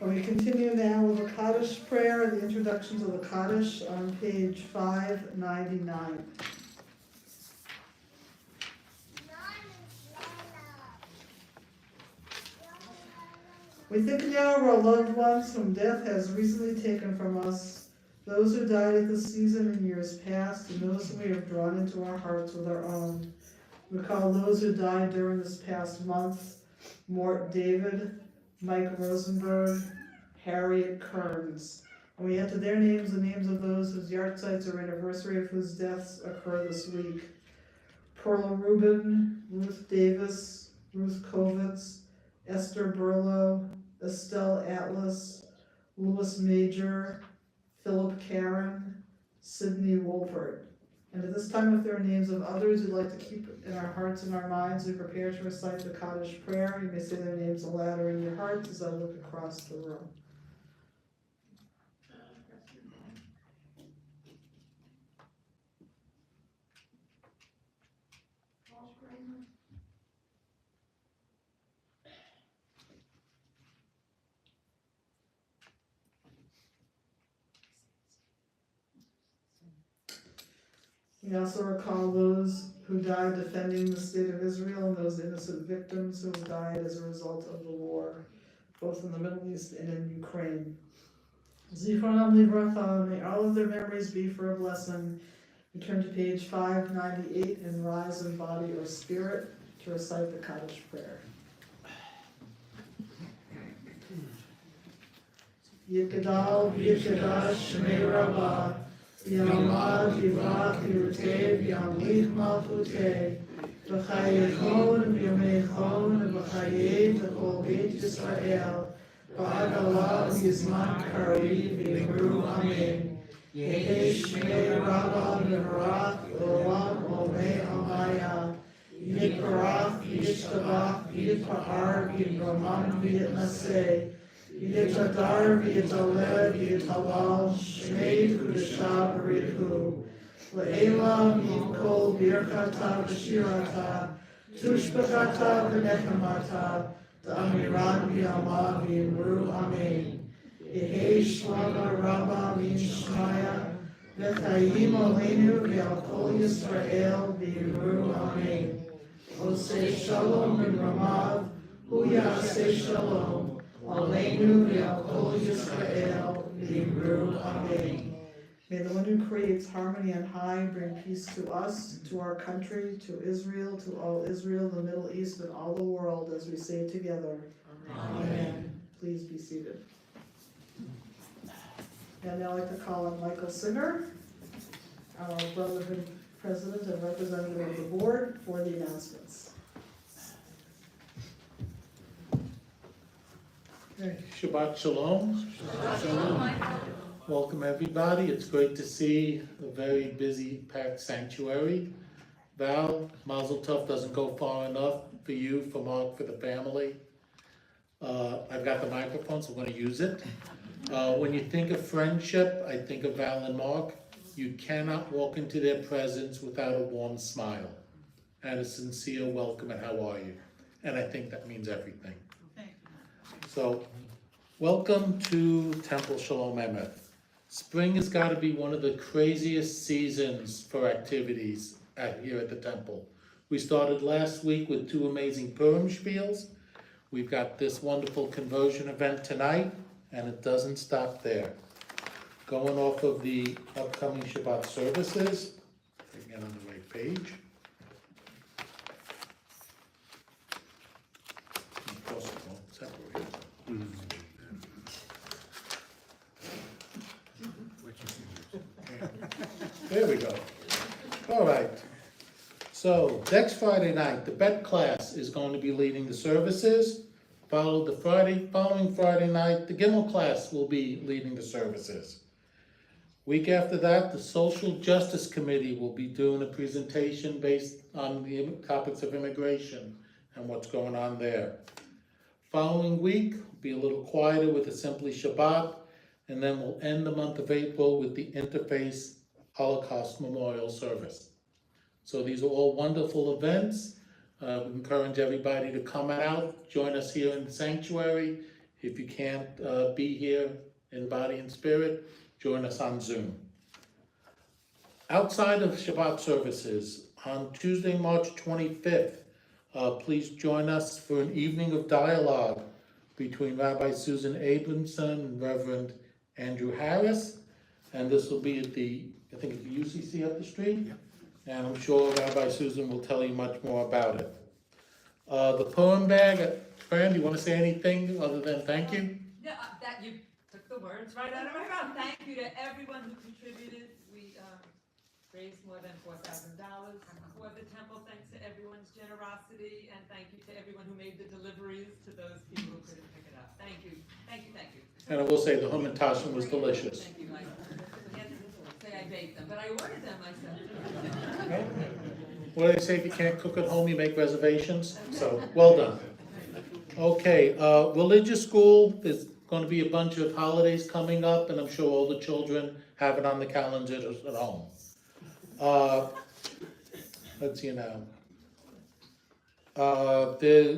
We continue now with the Kaddish prayer, the introductions of the Kaddish on page 599. We think now of our loved ones whom death has recently taken from us, those who died at this season in years past, and those whom we have drawn into our hearts with our own. We call those who died during this past month: Mort David, Mike Rosenberg, Harriet Kearns. And we add to their names the names of those whose yahrzeits or anniversary of whose deaths occur this week: Perla Rubin, Ruth Davis, Ruth Kovitz, Esther Burlow, Estelle Atlas, Louis Major, Philip Karen, Sidney Wolpert. And at this time, if there are names of others you'd like to keep in our hearts and our minds, we prepare to recite the Kaddish prayer. You may say their names aloud or in your hearts as I look across the room. We also recall those who died defending the state of Israel and those innocent victims who have died as a result of the war, both in the Middle East and in Ukraine. Zichronam livracha, may all of their memories be for a blessing. We turn to page 598 and rise in body or spirit to recite the Kaddish prayer. Yikadal v'yikadash shmei rabbah, v'yamad v'yivach v'yuteh v'yamlich malchuteh, v'chayechon v'yamechon v'chayeh v'kol beit Yisrael, v'agalah v'yizman kari v'yimru amen. Yehi shmei rabbah v'varach v'olam olmei amaya, yikarach v'yishtabach v'yitpahar v'yimroman v'yitnaseh, Yitadar v'yitaleh v'yitalal shmei kudusha b'ridhu le'ela mikol birkata v'shirata tushbachata v'nechamata da'amiran v'yama v'yimru amen. Yehei shlama rabba v'yishmaya v'chayim aleinu v'yal kol Yisrael v'yimru amen. Osei shalom v'ramav hu yaseh shalom Aleinu v'yal kol Yisrael v'yimru amen. May the one who creates harmony on high bring peace to us, to our country, to Israel, to all Israel, the Middle East, and all the world, as we say together. Amen. Please be seated. And now I'd like to call on Michael Singer, our Brotherhood President and Representative of the Board, for the announcements. Okay, Shabbat Shalom. Welcome, everybody. It's great to see a very busy, packed sanctuary. Val, Mazel Tov doesn't go far enough for you, for Mark, for the family. I've got the microphone, so I'm going to use it. When you think of friendship, I think of Val and Mark. You cannot walk into their presence without a warm smile and a sincere welcome and how are you? And I think that means everything. So, welcome to Temple Shalom Emeth. Spring has got to be one of the craziest seasons for activities here at the temple. We started last week with 2 amazing Purim spiels. We've got this wonderful conversion event tonight, and it doesn't stop there. Going off of the upcoming Shabbat services, if I get on the right page. Of course, it won't separate. There we go. All right. So next Friday night, the Bet class is going to be leading the services. Following Friday night, the Gimel class will be leading the services. Week after that, the Social Justice Committee will be doing a presentation based on the topics of immigration and what's going on there. Following week, will be a little quieter with the Simply Shabbat, and then we'll end the month of April with the Interfaith Holocaust Memorial Service. So these are all wonderful events. We encourage everybody to come out, join us here in the sanctuary. If you can't be here in body and spirit, join us on Zoom. Outside of Shabbat services, on Tuesday, March 25th, please join us for an evening of dialogue between Rabbi Susan Abramson and Reverend Andrew Harris. And this will be at the, I think it's the UCC up the street. Yeah. And I'm sure Rabbi Susan will tell you much more about it. The poem bag, Fran, do you want to say anything other than thank you? No, that you took the words right out of my mouth. Thank you to everyone who contributed. We raised more than $4,000 for the temple, thanks to everyone's generosity, and thank you to everyone who made the deliveries to those people who couldn't pick it up. Thank you, thank you, thank you. And I will say the hummus tashin was delicious. Thank you, Mike. I didn't say I baked them, but I ordered them myself. What do they say, if you can't cook at home, you make reservations? So, well done. Okay, religious school, there's going to be a bunch of holidays coming up, and I'm sure all the children have it on the calendars at home. Let's see now.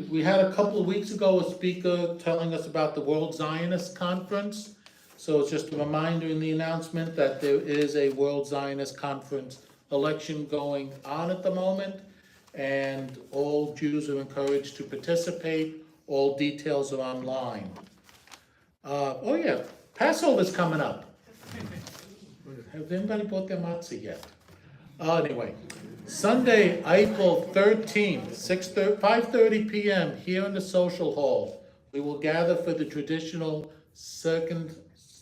We had a couple of weeks ago a speaker telling us about the World Zionist Conference. So it's just a reminder in the announcement that there is a World Zionist Conference election going on at the moment, and all Jews are encouraged to participate. All details are online. Oh yeah, Passover's coming up. Has anybody bought their matzah yet? Anyway, Sunday, April 13th, 5:30 p.m. here in the social hall. We will gather for the traditional second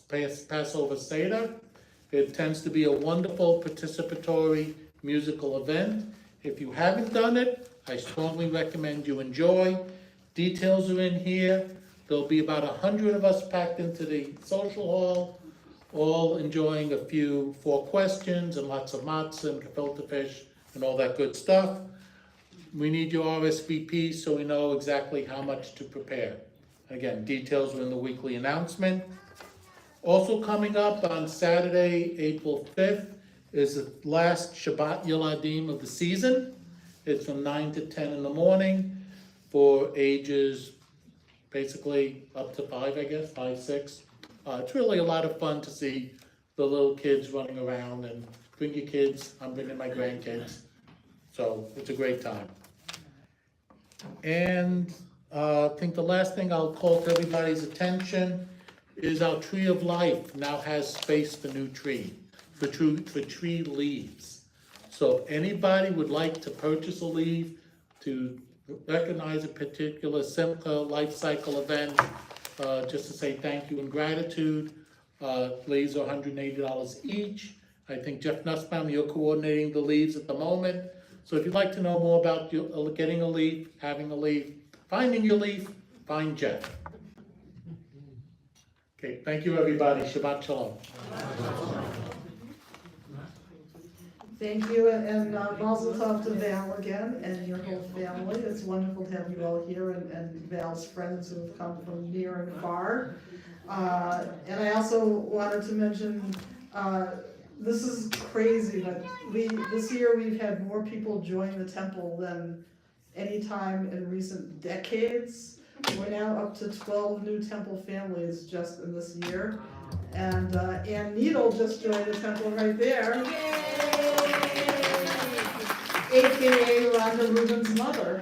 Passover Seder. It tends to be a wonderful participatory musical event. If you haven't done it, I strongly recommend you enjoy. Details are in here. There'll be about 100 of us packed into the social hall, all enjoying a few 4 questions and lots of matzah and gefilte fish and all that good stuff. We need your RSVP so we know exactly how much to prepare. Again, details are in the weekly announcement. Also coming up on Saturday, April 5th, is the last Shabbat Yeladim of the season. It's from 9 to 10 in the morning for ages basically up to 5, I guess, 5, 6. It's really a lot of fun to see the little kids running around, and bring your kids. I'm bringing my grandkids. So it's a great time. And I think the last thing I'll call to everybody's attention is our Tree of Life now has space for new tree, for tree leaves. So if anybody would like to purchase a leaf to recognize a particular Simcha life cycle event, just to say thank you and gratitude, leaves are $180 each. I think Jeff Nussbaum, you're coordinating the leaves at the moment. So if you'd like to know more about getting a leaf, having a leaf, finding your leaf, find Jeff. Okay, thank you everybody. Shabbat Shalom. Thank you, and Mazel Tov to Val again, and your whole family. It's wonderful to have you all here, and Val's friends who have come from near and far. And I also wanted to mention, this is crazy, but this year we've had more people join the temple than any time in recent decades. We're now up to 12 new temple families just in this year. And Ann Needle just joined the temple right there. AKA Rhonda Rubin's mother.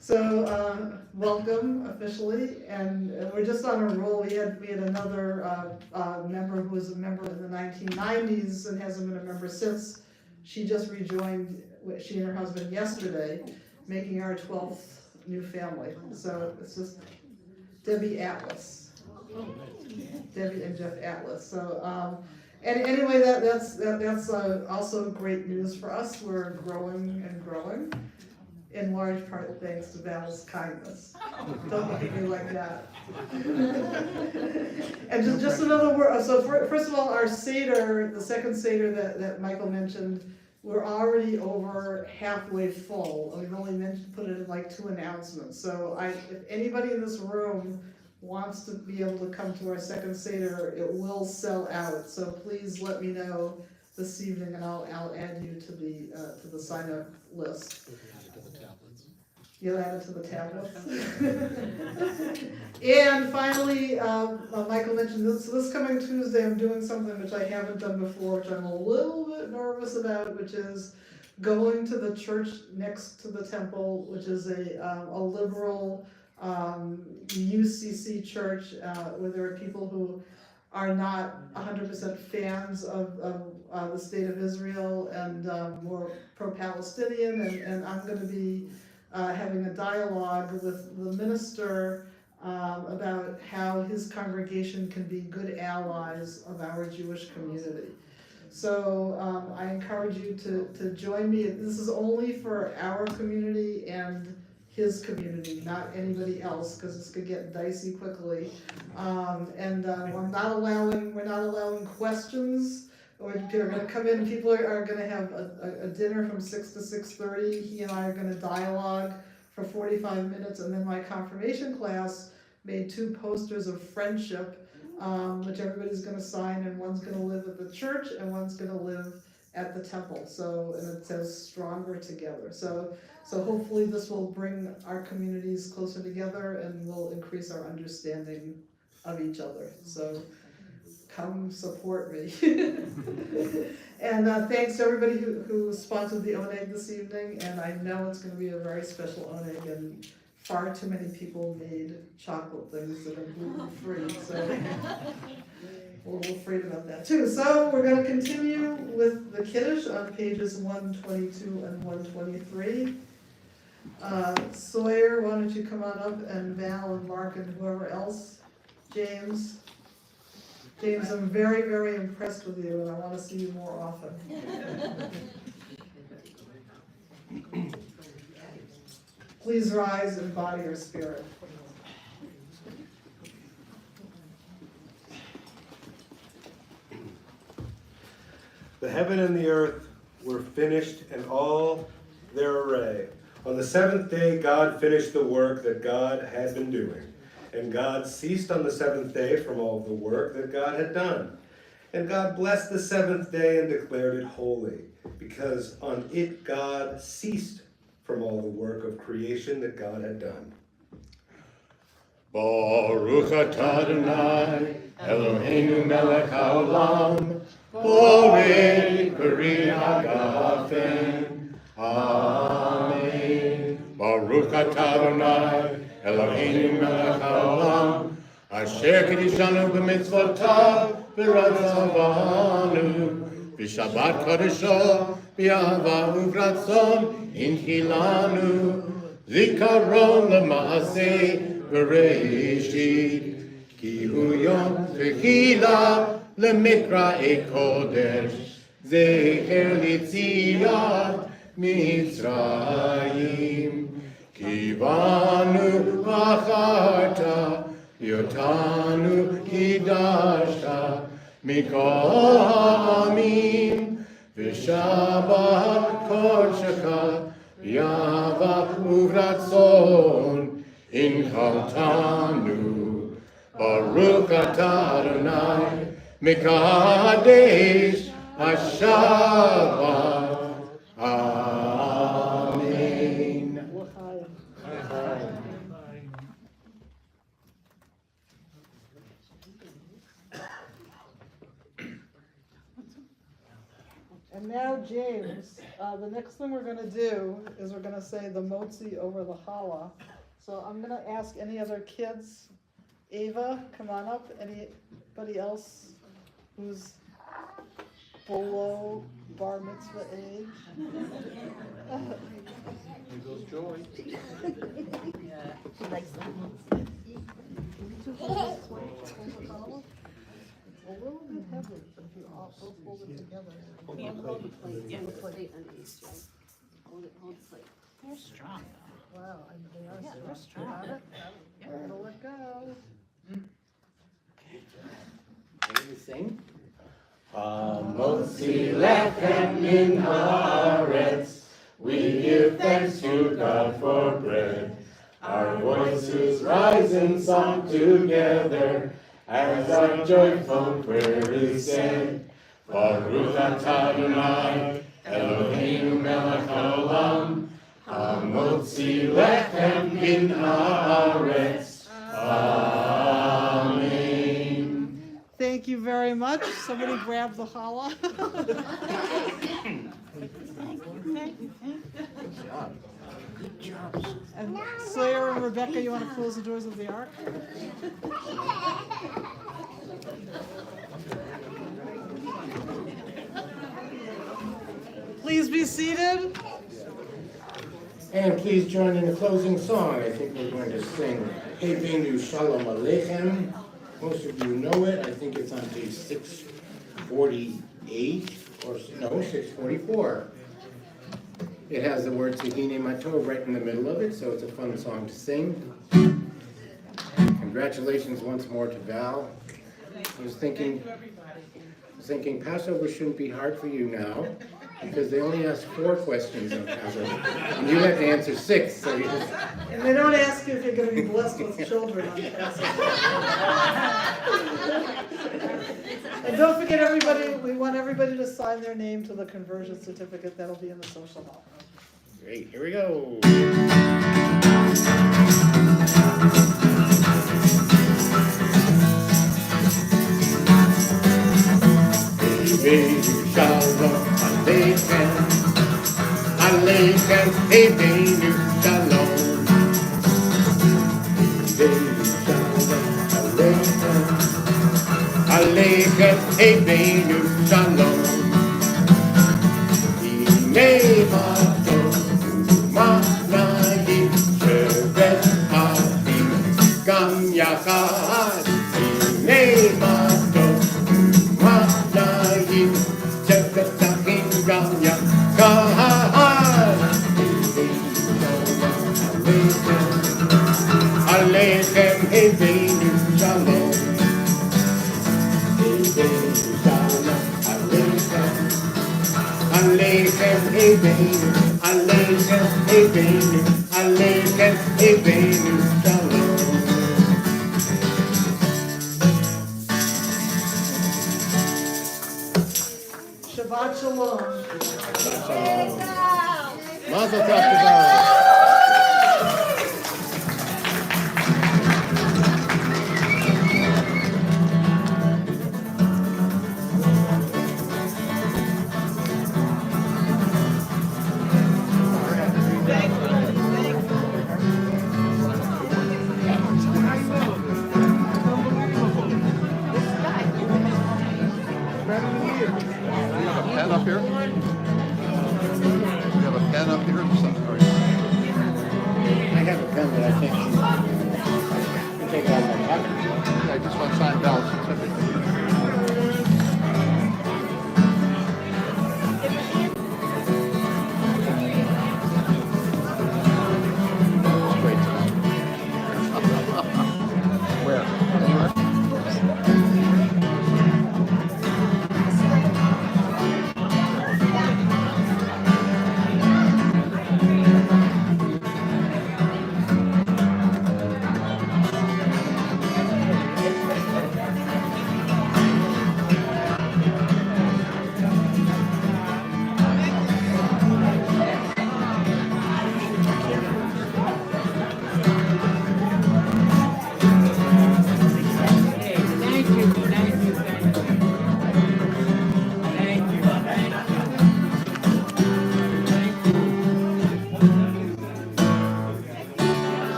So welcome officially, and we're just on a roll. We had another member who was a member in the 1990s and hasn't been a member since. She just rejoined, she and her husband yesterday, making our 12th new family. So it's just Debbie Atlas. Debbie and Jeff Atlas. So and anyway, that's also great news for us. We're growing and growing, in large part thanks to Val's kindness. Don't look at me like that. And just another word. So first of all, our Seder, the second Seder that Michael mentioned, we're already over halfway full. We've only put it in like 2 announcements. So if anybody in this room wants to be able to come to our second Seder, it will sell out. So please let me know this evening, and I'll add you to the sign up list. You'll add it to the tablets. And finally, Michael mentioned this. So this coming Tuesday, I'm doing something which I haven't done before, which I'm a little bit nervous about, which is going to the church next to the temple, which is a liberal UCC church, where there are people who are not 100% fans of the state of Israel and more pro-Palestinian, and I'm going to be having a dialogue with the minister about how his congregation can be good allies of our Jewish community. So I encourage you to join me. This is only for our community and his community, not anybody else, because this could get dicey quickly. We're not allowing questions. Or people are going to come in, people are going to have a dinner from 6 to 6:30. He and I are going to dialogue for 45 minutes, and then my confirmation class made 2 posters of friendship, which everybody's going to sign, and one's going to live at the church and one's going to live at the temple. So, and it says "Stronger Together." So hopefully this will bring our communities closer together and will increase our understanding of each other. So come support me. And thanks to everybody who sponsored the oneg this evening, and I know it's gonna be a very special oneg, and far too many people made chocolate things that are gluten-free, so we're afraid about that too. So we're gonna continue with the Kiddush on pages 122 and 123. Sawyer, why don't you come on up, and Val and Mark and whoever else. James, I'm very, very impressed with you, and I want to see you more often. Please rise and embody your spirit. The heaven and the earth were finished and all their array. On the seventh day, God finished the work that God had been doing. And God ceased on the seventh day from all the work that God had done. And God blessed the seventh day and declared it holy, because on it God ceased from all the work of creation that God had done. Baruch atah Adonai, Eloheinu melech haolam, borei peri hagafen. Amen. Baruch atah Adonai, Eloheinu melech haolam, asher kiddushanu b'mitzvotav v'ratzavanu, v'shabbat kodesho b'ahava uvratzon inchilanu, zikaron l'maaseh Bereshit, ki hu yom tehila lemikra'e kodesh, zecher litziat Mitzrayim, ki banu v'acharta, yotanu kidashta, mikol ha'amim, v'shabbat kodshecha, yava uvratzon, in Chaltanu, Baruch atah Adonai, Mekadesh HaShabbat. Amen. And now, James, the next thing we're gonna do is we're gonna say the motzi over the challah. So I'm gonna ask any other kids. Ava, come on up. Anybody else who's below bar mitzvah age? Here goes Joy. She likes that one. It's a little bit heavy, but if you all both hold it together. Hold the plate. Hold the plate underneath, Joe. Hold the plate. They're strong though. Wow, and they are Yeah, so they're strong. Got it? It'll let go. Ready to sing? Motzi lechem min haaretz, we give thanks to God for bread. Our voices rise in song together, as our joyful prayer is said. Baruch atah Adonai, Eloheinu melech haolam, hamotzi lechem min haaretz. Amen. Thank you very much. Somebody grab the challah. And Sawyer and Rebecca, you want to close the doors of the ark? Please be seated. And please join in the closing song. I think we're going to sing Abramson Shalom Aleichem. Most of you know it. I think it's on page 648, or no, 644. It has the word Tehine Matov right in the middle of it, so it's a fun song to sing. Congratulations once more to Val. I was thinking Passover shouldn't be hard for you now, because they only ask 4 questions on Passover, and you have to answer 6, so you just... And they don't ask you if you're going to be blessed with children on Passover. And don't forget, everybody, we want everybody to sign their name to the conversion certificate. That'll be in the social hall. Great, here we go. Shalom Aleichem, Aleichem, Ebeinu Shalom. Aleichem, Ebeinu Shalom. Hinei matov u'manayim shevet avim gam yachad. Hinei matov u'manayim shevet avim gam yachad. Aleichem, Ebeinu Shalom. Aleichem, Ebeinu, Aleichem, Ebeinu, Aleichem, Ebeinu, Shalom. Shabbat Shalom. Shalom. Mazel tov to Val. Pen up here? We have a pen up here? I have a pen, but I can't see